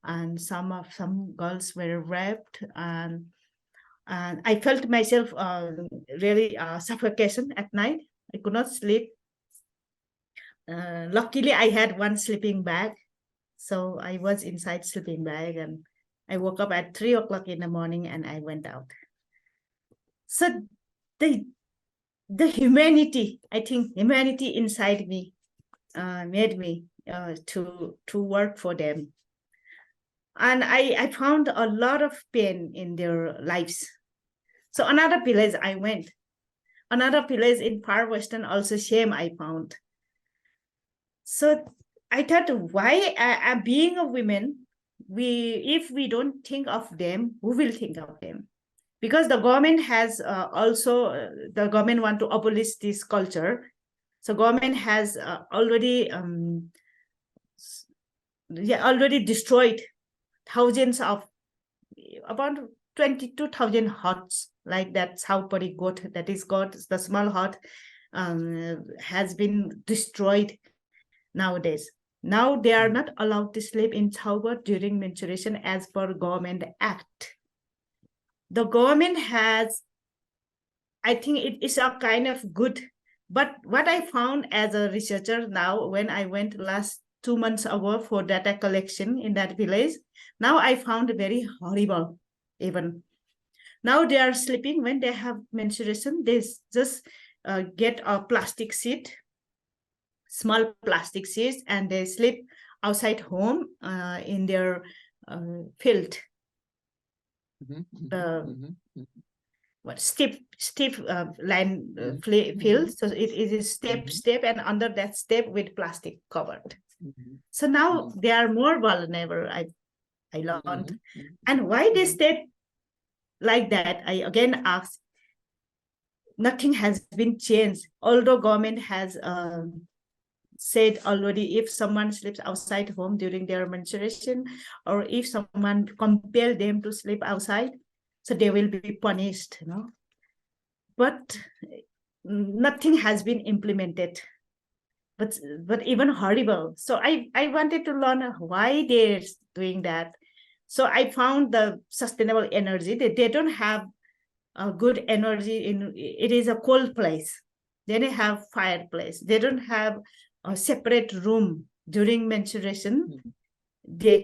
And some girls were raped, and I felt myself really suffocation at night. I could not sleep. luckily I had one sleeping bag. So I was inside sleeping bag, and I woke up at 3 o'clock in the morning and I went out. So the humanity, I think humanity inside me made me to work for them. And I found a lot of pain in their lives. So another village I went. Another village in far western, also shame I found. So I thought, why being a woman, if we don't think of them, who will think of them? Because the government has the government want to abolish this culture. So government has already destroyed thousands of, about 22,000 huts, like that's how Pari got, that is got the small hut has been destroyed nowadays. Now they are not allowed to sleep in chowbar during menstruation as per government act. The government has, I think it is a kind of good, but what I found as a researcher now, when I went last 2 months ago for data collection in that village, now I found very horrible. Even now they are sleeping when they have menstruation, they just get a plastic sheet, small plastic sheets, and they sleep outside home in their field. What steep line field. So it is step, and under that step with plastic covered. So now they are more vulnerable, I learned. And why they stay like that, I again asked. Nothing has been changed, although government has said already, if someone sleeps outside home during their menstruation, or if someone compel them to sleep outside, so they will be punished, you know. But nothing has been implemented. But even horrible. So I wanted to learn why they're doing that. So I found the sustainable energy. They don't have a good energy in it. Is a cold place. They don't have fireplace. They don't have a separate room during menstruation. They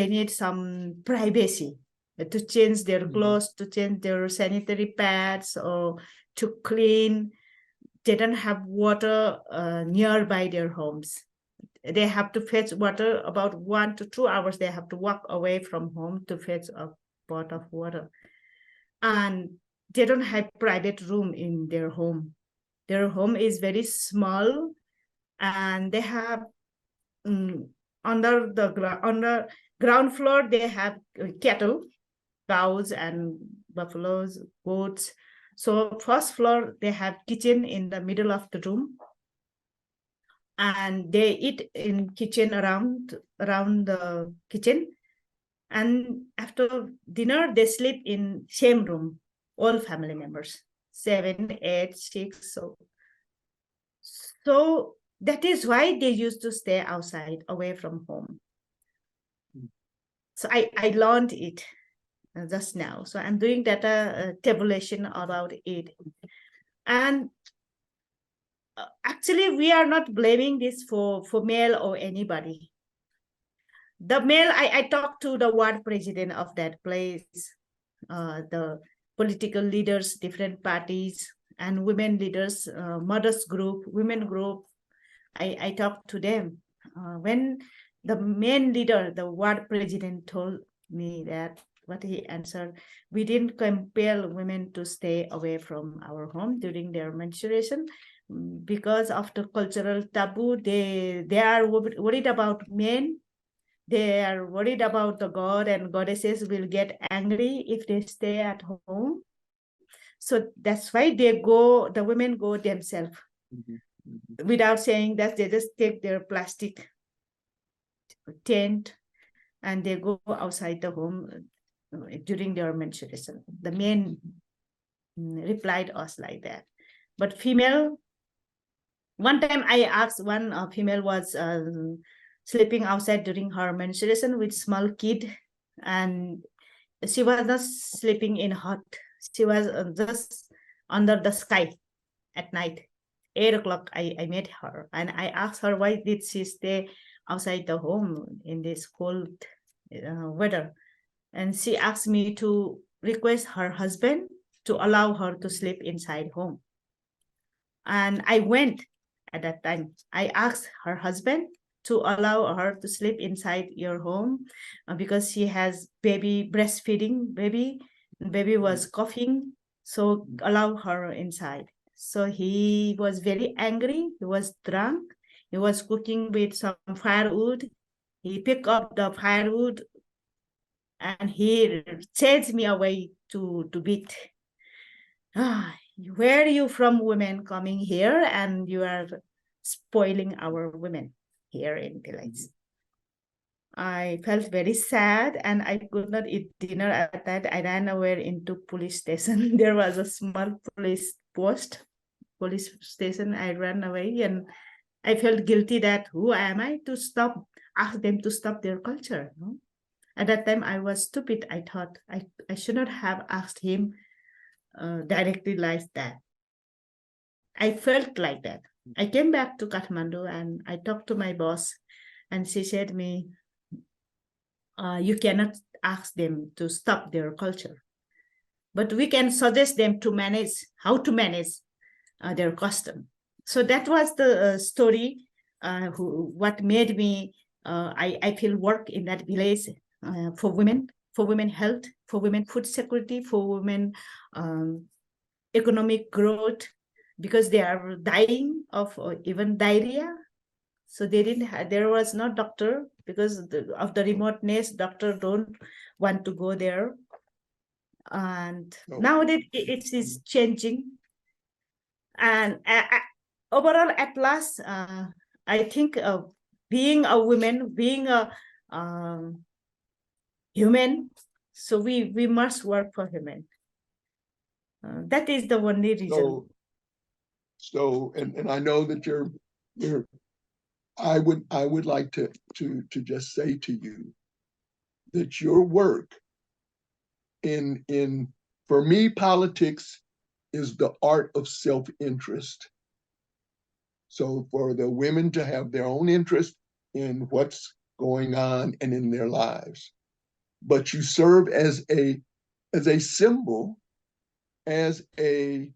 need some privacy to change their clothes, to change their sanitary pads, or to clean. They don't have water nearby their homes. They have to fetch water about 1 to 2 hours. They have to walk away from home to fetch a pot of water. And they don't have private room in their home. Their home is very small, and they have on the ground floor, they have cattle, cows and buffaloes, goats. So first floor, they have kitchen in the middle of the room, and they eat in kitchen around the kitchen. And after dinner, they sleep in same room, all family members, 7, 8, 6. So that is why they used to stay outside, away from home. So I learned it just now. So I'm doing data tabulation about it. And actually, we are not blaming this for male or anybody. The male, I talked to the ward president of that place, the political leaders, different parties, and women leaders, mothers group, women group. I talked to them. When the main leader, the ward president, told me that, what he answered, we didn't compel women to stay away from our home during their menstruation because of the cultural taboo. They are worried about men. They are worried about the god and goddesses will get angry if they stay at home. So that's why the women go themselves. Without saying that, they just take their plastic tent and they go outside the home during their menstruation. The men replied us like that. But female, one time I asked, one female was sleeping outside during her menstruation with small kid, and she was not sleeping in hut. She was just under the sky at night. 8 o'clock, I met her, and I asked her why did she stay outside the home in this cold weather. And she asked me to request her husband to allow her to sleep inside home. And I went at that time. I asked her husband to allow her to sleep inside your home because she has baby, breastfeeding baby. Baby was coughing, so allow her inside. So he was very angry. He was drunk. He was cooking with some firewood. He picked up the firewood and he chased me away to beat. Where are you from, women coming here, and you are spoiling our women here in Philippines. I felt very sad and I could not eat dinner at that. I ran away into police station. There was a small police station. I ran away and I felt guilty that who am I to ask them to stop their culture. No? At that time, I was stupid. I thought I should not have asked him directly like that. I felt like that. I came back to Kathmandu and I talked to my boss, and she said to me, you cannot ask them to stop their culture, but we can suggest them to manage, how to manage their custom. So that was the story, what made me, I feel work in that village for women health, for women food security, for women economic growth, because they are dying of even diarrhea. So they didn't have, there was no doctor because of the remoteness. Doctor don't want to go there. And now that it is changing. And overall, at last, I think being a woman, being a human, so we must work for human. That is the only reason. So I know that you're I would like to just say to you that your work in for me, politics is the art of self-interest. So for the women to have their own interest in what's going on and in their lives, but you serve as a symbol, as a,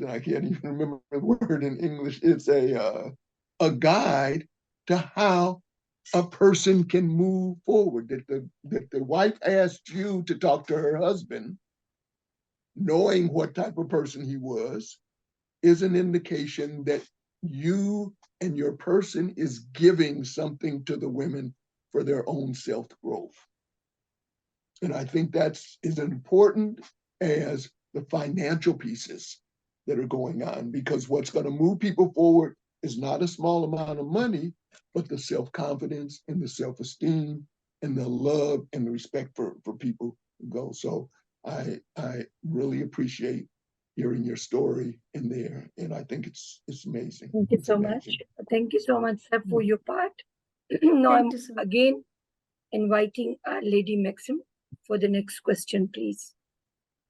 I can't even remember the word in English. It's a guide to how a person can move forward. That the wife asked you to talk to her husband, knowing what type of person he was, is an indication that you and your person is giving something to the women for their own self-growth. And I think that's as important as the financial pieces that are going on, because what's going to move people forward is not a small amount of money, but the self-confidence and the self-esteem and the love and the respect for people who go. So I really appreciate hearing your story in there, and I think it's amazing. Thank you so much. Thank you so much, sir, for your part. Now I'm again inviting our Lady Maxim for the next question, please.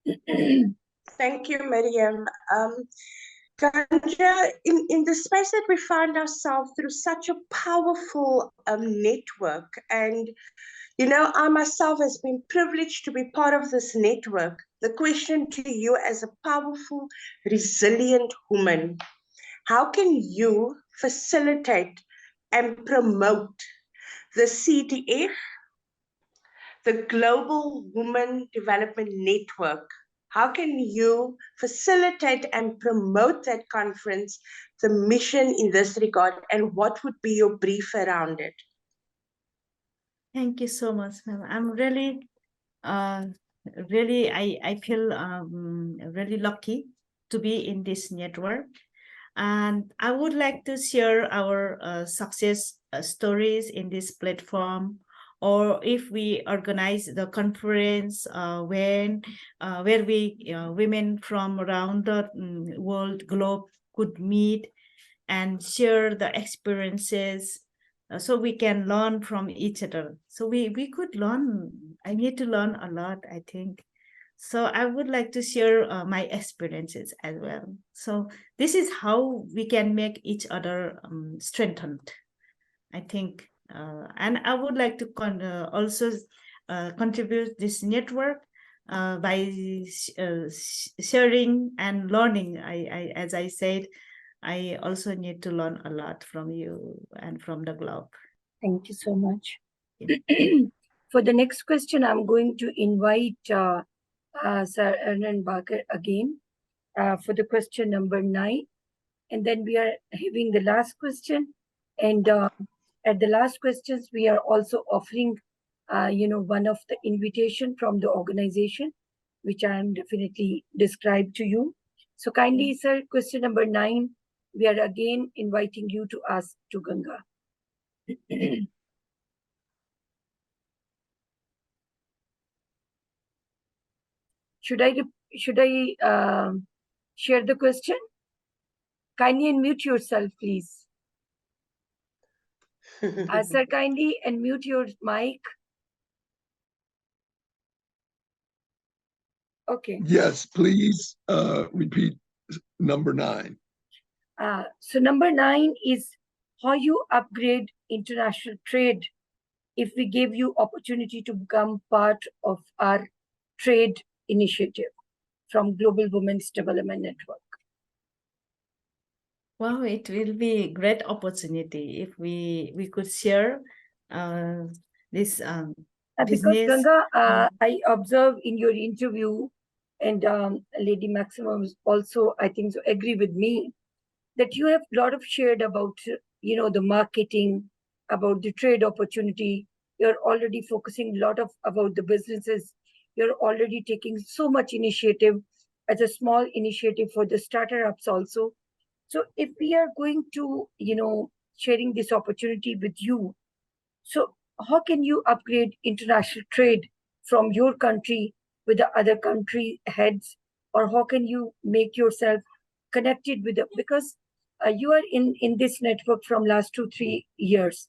Thank you, Miriam. Ganga, in the space that we find ourselves through such a powerful network, and you know, I myself has been privileged to be part of this network. The question to you as a powerful, resilient woman, how can you facilitate and promote the CDF, the Global Women Development Network? How can you facilitate and promote that conference, the mission in this regard, and what would be your brief around it? Thank you so much, ma'am. I'm really, I feel really lucky to be in this network. And I would like to share our success stories in this platform, or if we organize the conference where we women from around the world globe could meet and share the experiences, so we can learn from each other. So we could learn. I need to learn a lot, I think. So I would like to share my experiences as well. So this is how we can make each other strengthened, I think. And I would like to also contribute this network by sharing and learning. As I said, I also need to learn a lot from you and from the globe. Thank you so much. For the next question, I'm going to invite Sir Ernan Bakar again for the question number 9. And then we are having the last question. And at the last questions, we are also offering, one of the invitation from the organization, which I am definitely described to you. So kindly, sir, question number 9, we are again inviting you to ask to Ganga. Should I share the question? Kindly unmute yourself, please. Sir, kindly unmute your mic. Okay. Yes, please repeat number 9. So number 9 is how you upgrade international trade if we give you opportunity to become part of our trade initiative from Global Women's Development Network. Wow, it will be a great opportunity if we could share this Because business. Ganga, I observe in your interview, and Lady Maximum also, I think, so agree with me, that you have a lot of shared about, the marketing, about the trade opportunity. You're already focusing a lot of about the businesses. You're already taking so much initiative as a small initiative for the startups also. So if we are going to, sharing this opportunity with you, so how can you upgrade international trade from your country with the other country heads, or how can you make yourself connected with them? Because you are in this network from last 2-3 years.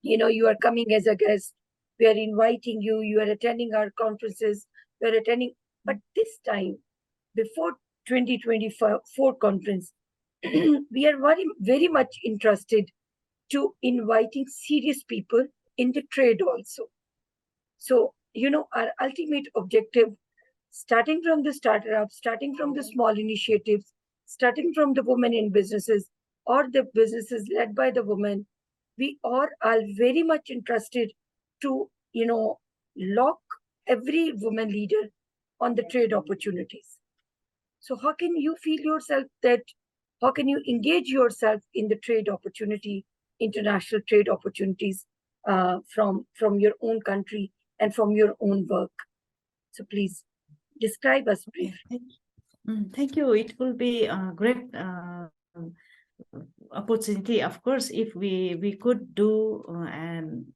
You are coming as a guest. We are inviting you. You are attending our conferences. You are attending. But this time, before 2024 conference, we are very, very much interested to inviting serious people in the trade also. So, our ultimate objective, starting from the startup, starting from the small initiatives, starting from the women in businesses or the businesses led by the women, we all are very much interested to, lock every woman leader on the trade opportunities. So how can you feel yourself that, how can you engage yourself in the trade opportunity, international trade opportunities from your own country and from your own work? So please describe us briefly. Thank you. It will be a great opportunity, of course, if we could do and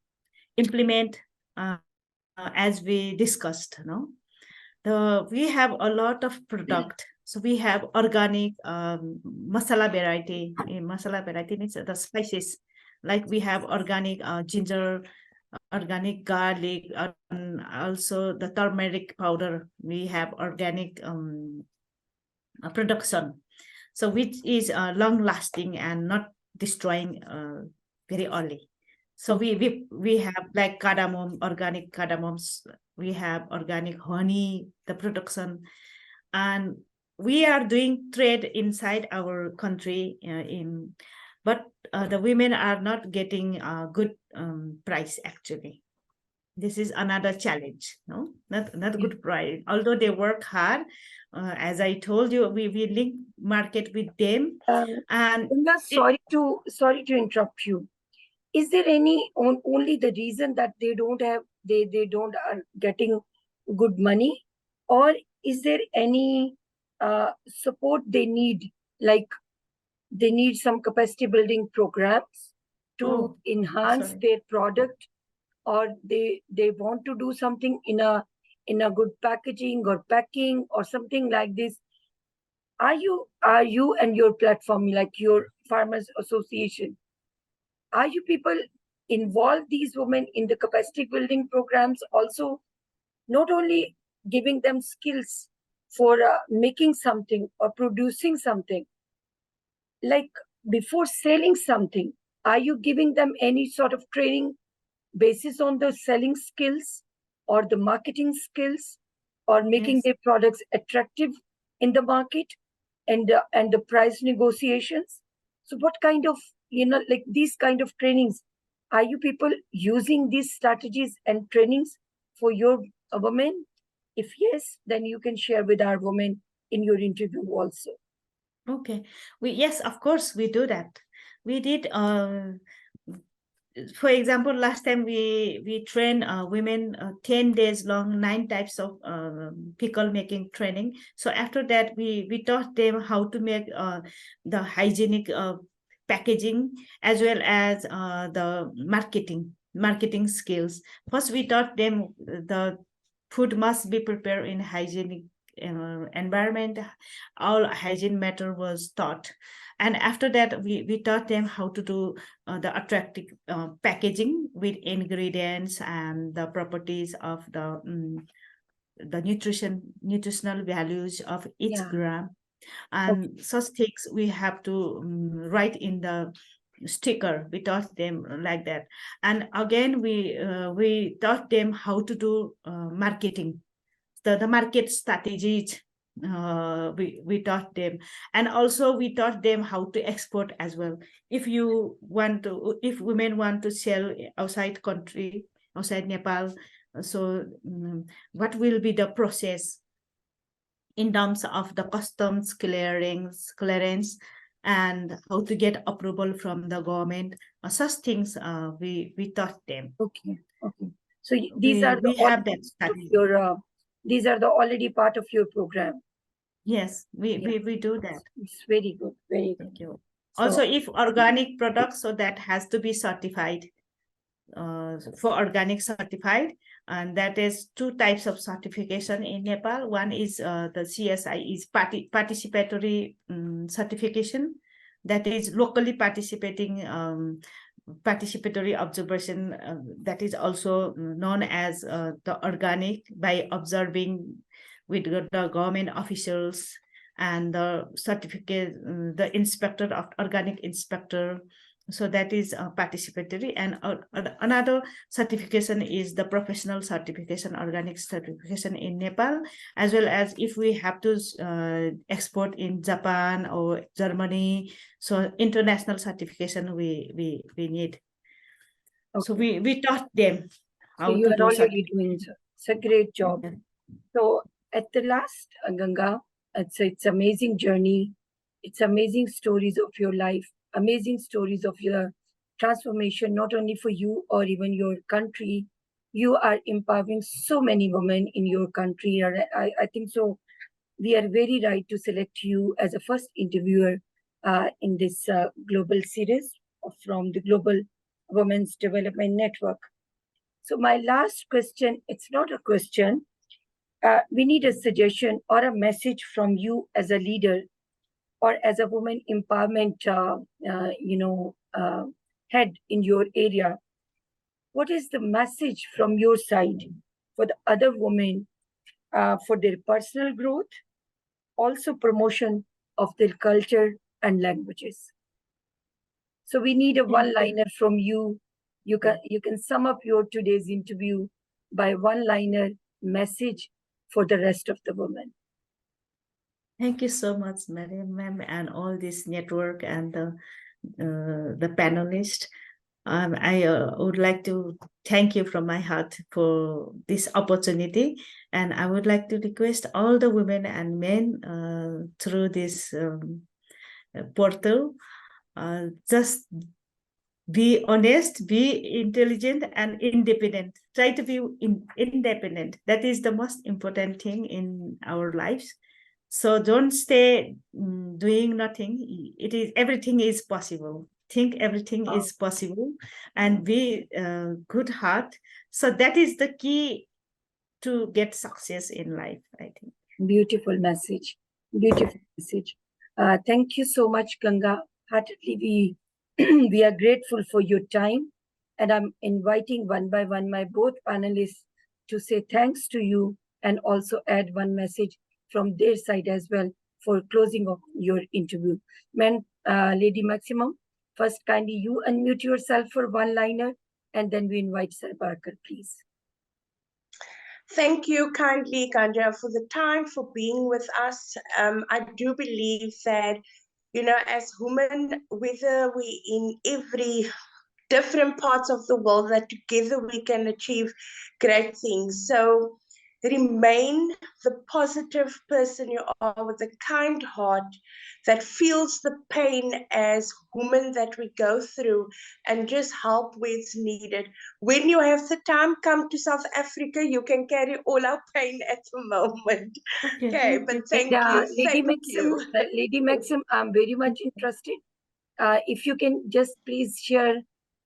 implement as we discussed. We have a lot of product. So we have organic masala variety. Masala variety means the spices. Like we have organic ginger, organic garlic, and also the turmeric powder. We have organic production. So which is long lasting and not destroying very early. So we have like cardamom, organic cardamoms. We have organic honey, the production, and we are doing trade inside our country. But the women are not getting a good price actually. This is another challenge, no? Not good price. Although they work hard, as I told you, we link market with them. And sorry to interrupt you. Is there any only the reason that they don't are getting good money, or is there any support they need, like they need some capacity building programs to enhance their product, or they want to do something in a good packaging or packing or something like this? Are you and your platform, like your farmers association, are you people involve these women in the capacity building programs also, not only giving them skills for making something or producing something? Like before selling something, are you giving them any sort of training basis on the selling skills or the marketing skills or making Yes. their products attractive in the market and the price negotiations? So what kind of, like these kind of trainings, are you people using these strategies and trainings for your women? If yes, then you can share with our women in your interview also. Okay. Yes, of course, we do that. We did, for example, last time we trained women 10 days long, 9 types of pickle making training. So after that, we taught them how to make the hygienic packaging as well as the marketing skills. First, we taught them the food must be prepared in hygienic environment. All hygiene matter was taught, and after that we taught them how to do the attractive packaging with ingredients and the properties of the nutritional values of each gram, and such things we have to write in the sticker. We taught them like that, and again we taught them how to do marketing, the market strategies. We taught them, and also we taught them how to export as well. If women want to sell outside country, outside Nepal, so what will be the process in terms of the customs clearance and how to get approval from the government, such things we taught them. Okay. So these are the already part of your program. Yes, we do that. It's very good, very good. Thank you. Also, if organic products, so that has to be certified. For organic certified, and that is 2 types of certification in Nepal. One is the CSI is participatory certification, that is locally participating participatory observation, that is also known as the organic, by observing with the government officials and the certificate, the inspector of organic inspector. So that is participatory. And another certification is the professional certification, organic certification in Nepal, as well as if we have to export in Japan or Germany, so international certification we need. Okay. So we taught them how so you to are do already doing so. It's a great job. Yeah. So at the last, Ganga, it's amazing journey. It's amazing stories of your life, amazing stories of your transformation, not only for you or even your country. You are empowering so many women in your country. I think so. We are very right to select you as a first interviewer in this global series from the Global Women's Development Network. So my last question, it's not a question. We need a suggestion or a message from you as a leader or as a woman empowerment, head in your area. What is the message from your side for the other women for their personal growth, also promotion of their culture and languages? So we need a one-liner from you. You can sum up your today's interview by one-liner message for the rest of the women. Thank you so much, Mariam ma'am, and all this network and the panelists. I would like to thank you from my heart for this opportunity, and I would like to request all the women and men through this portal, just be honest, be intelligent and independent. Try to be independent. That is the most important thing in our lives. So don't stay doing nothing. Everything is possible. Think everything is possible and be good heart. So that is the key to get success in life, I think. Beautiful message. Beautiful message. Thank you so much, Ganga. Heartedly, we are grateful for your time. And I'm inviting one by one my both panelists to say thanks to you and also add one message from their side as well for closing of your interview. Ma'am, Lady Maximum, first kindly you unmute yourself for one-liner, and then we invite Sir Barker, please. Thank you kindly, Ganga, for the time, for being with us. I do believe that, you know, as women, whether we in every different parts of the world, that together we can achieve great things. So remain the positive person you are, with a kind heart that feels the pain as women that we go through, and just help where it's needed. When you have the time, come to South Africa. You can carry all our pain at the moment. Okay, but thank you. Lady Maxim, I'm very much interested. If you can just please share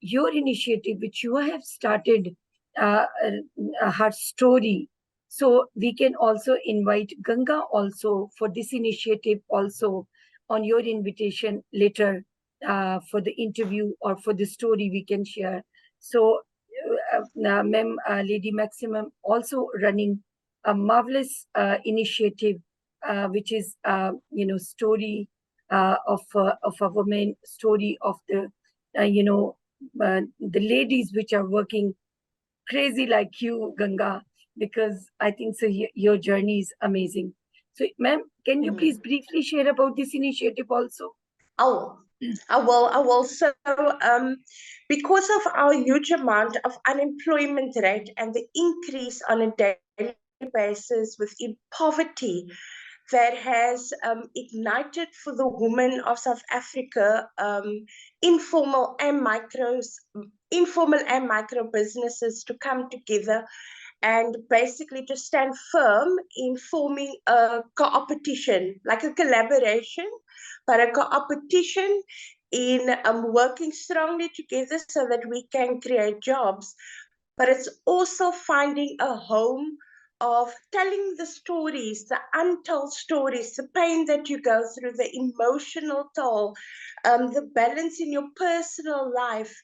your initiative, which you have started, her story. So we can also invite Ganga also for this initiative also on your invitation later for the interview or for the story we can share. So Ma'am, Lady Maximum also running a marvelous initiative, which is, you know, story of a woman, story of the, the ladies which are working crazy like you, Ganga, because I think so your journey is amazing. So, ma'am, can you please briefly share about this initiative also? I will. So, because of our huge amount of unemployment rate and the increase on a daily basis within poverty, that has ignited for the women of South Africa informal and micro businesses to come together and basically to stand firm in forming a co-opetition, like a collaboration, but a co-opetition in working strongly together so that we can create jobs. But it's also finding a home of telling the stories, the untold stories, the pain that you go through, the emotional toll, the balance in your personal life.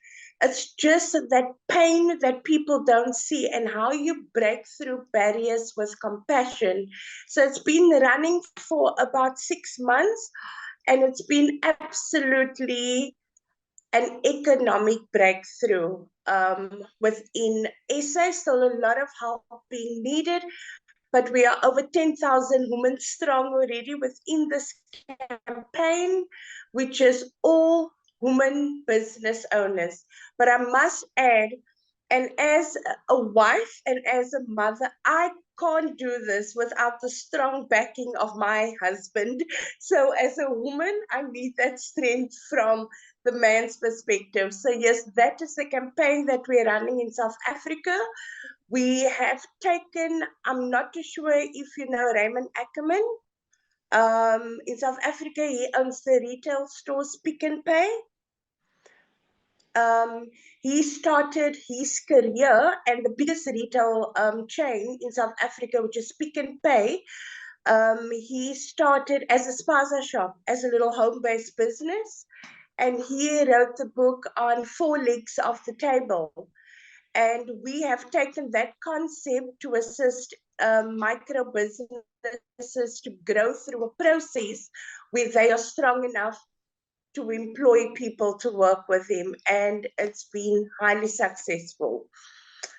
It's just that pain that people don't see, and how you break through barriers with compassion. So it's been running for about 6 months, and it's been absolutely an economic breakthrough within SA. Still a lot of help being needed, but we are over 10,000 women strong already within this campaign, which is all women business owners. But I must add, and as a wife and as a mother, I can't do this without the strong backing of my husband. So as a woman, I need that strength from the man's perspective. So yes, that is the campaign that we're running in South Africa. We have taken, I'm not too sure if you know Raymond Ackerman. In South Africa, he owns the retail stores Pick n Pay. He started his career, and the biggest retail chain in South Africa, which is Pick n Pay, he started as a spaza shop, as a little home-based business, and he wrote the book on 4 legs of the table. And we have taken that concept to assist micro businesses to grow through a process where they are strong enough to employ people to work with him, and it's been highly successful.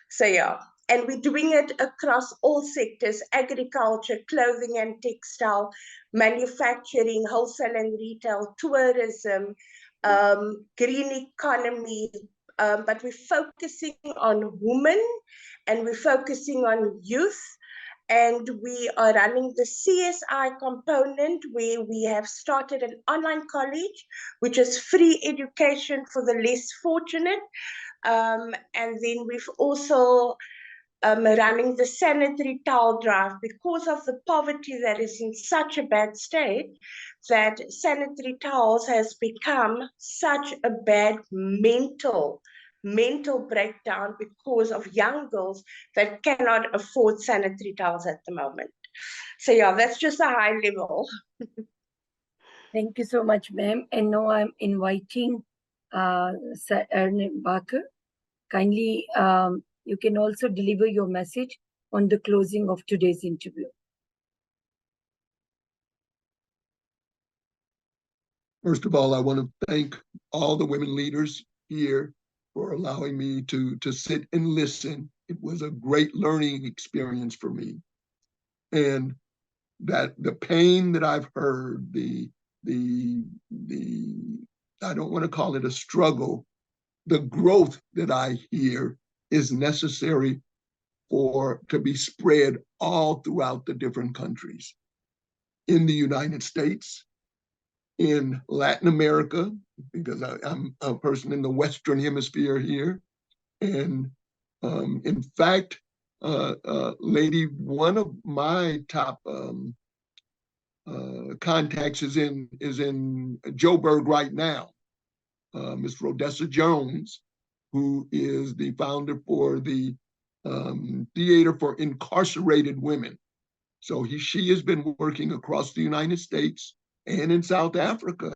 So yeah, and we're doing it across all sectors: agriculture, clothing and textile, manufacturing, wholesale and retail, tourism, green economy, but we're focusing on women, and we're focusing on youth. And we are running the CSI component, where we have started an online college, which is free education for the less fortunate. And then we've also running the sanitary towel drive, because of the poverty that is in such a bad state, that sanitary towels has become such a bad mental breakdown because of young girls that cannot afford sanitary towels at the moment. So yeah, that's just a high level. Thank you so much, ma'am. And now I'm inviting Sir Ernie Barker. Kindly, you can also deliver your message on the closing of today's interview. First of all, I want to thank all the women leaders here for allowing me to sit and listen. It was a great learning experience for me. And that the pain that I've heard, the I don't want to call it a struggle, the growth that I hear is necessary to be spread all throughout the different countries. In the United States, in Latin America, because I'm a person in the Western Hemisphere here. And in fact, lady, one of my top contacts is in Joburg right now, Ms. Rodessa Jones, who is the founder for the Theater for Incarcerated Women. So she has been working across the United States and in South Africa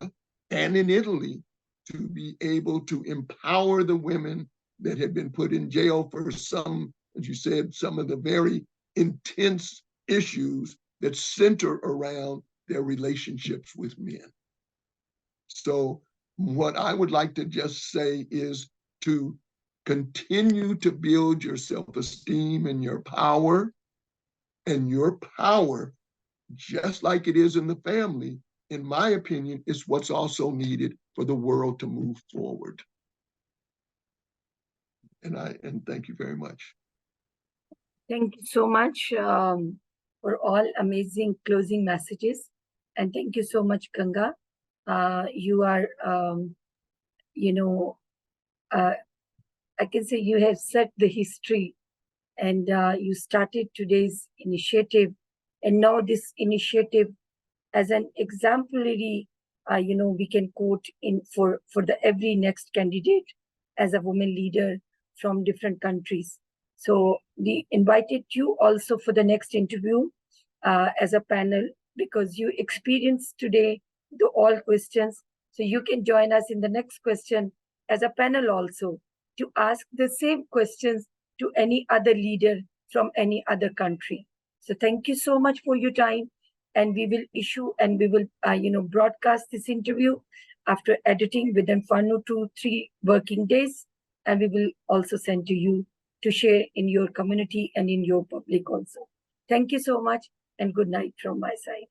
and in Italy to be able to empower the women that have been put in jail for some, as you said, some of the very intense issues that center around their relationships with men. So what I would like to just say is to continue to build your self-esteem and your power, just like it is in the family, in my opinion, is what's also needed for the world to move forward. And thank you very much. Thank you so much for all amazing closing messages. And thank you so much, Ganga. You are, I can say you have set the history, and you started today's initiative. And now this initiative as an exemplary, we can quote in for the every next candidate as a woman leader from different countries. So we invited you also for the next interview as a panel, because you experienced today all questions. So you can join us in the next question as a panel also to ask the same questions to any other leader from any other country. So thank you so much for your time. And we will issue and we will, broadcast this interview after editing within 1 or 2, 3 working days. And we will also send to you to share in your community and in your public also. Thank you so much, and good night from my side.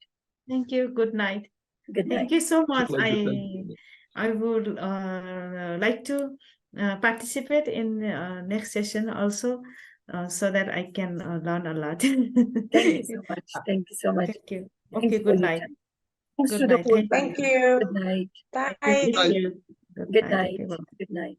Thank you. Good night. Good night. Thank you so much. Pleasure. I would like to participate in next session also, so that I can learn a lot. Thank you so much. Thank you so much. Thank you. Thanks Okay, for good your night. time. Thanks Good to the night. whole Thank panel. Thank you. Good night. Bye. Thank you. Good night. Okay, Good night.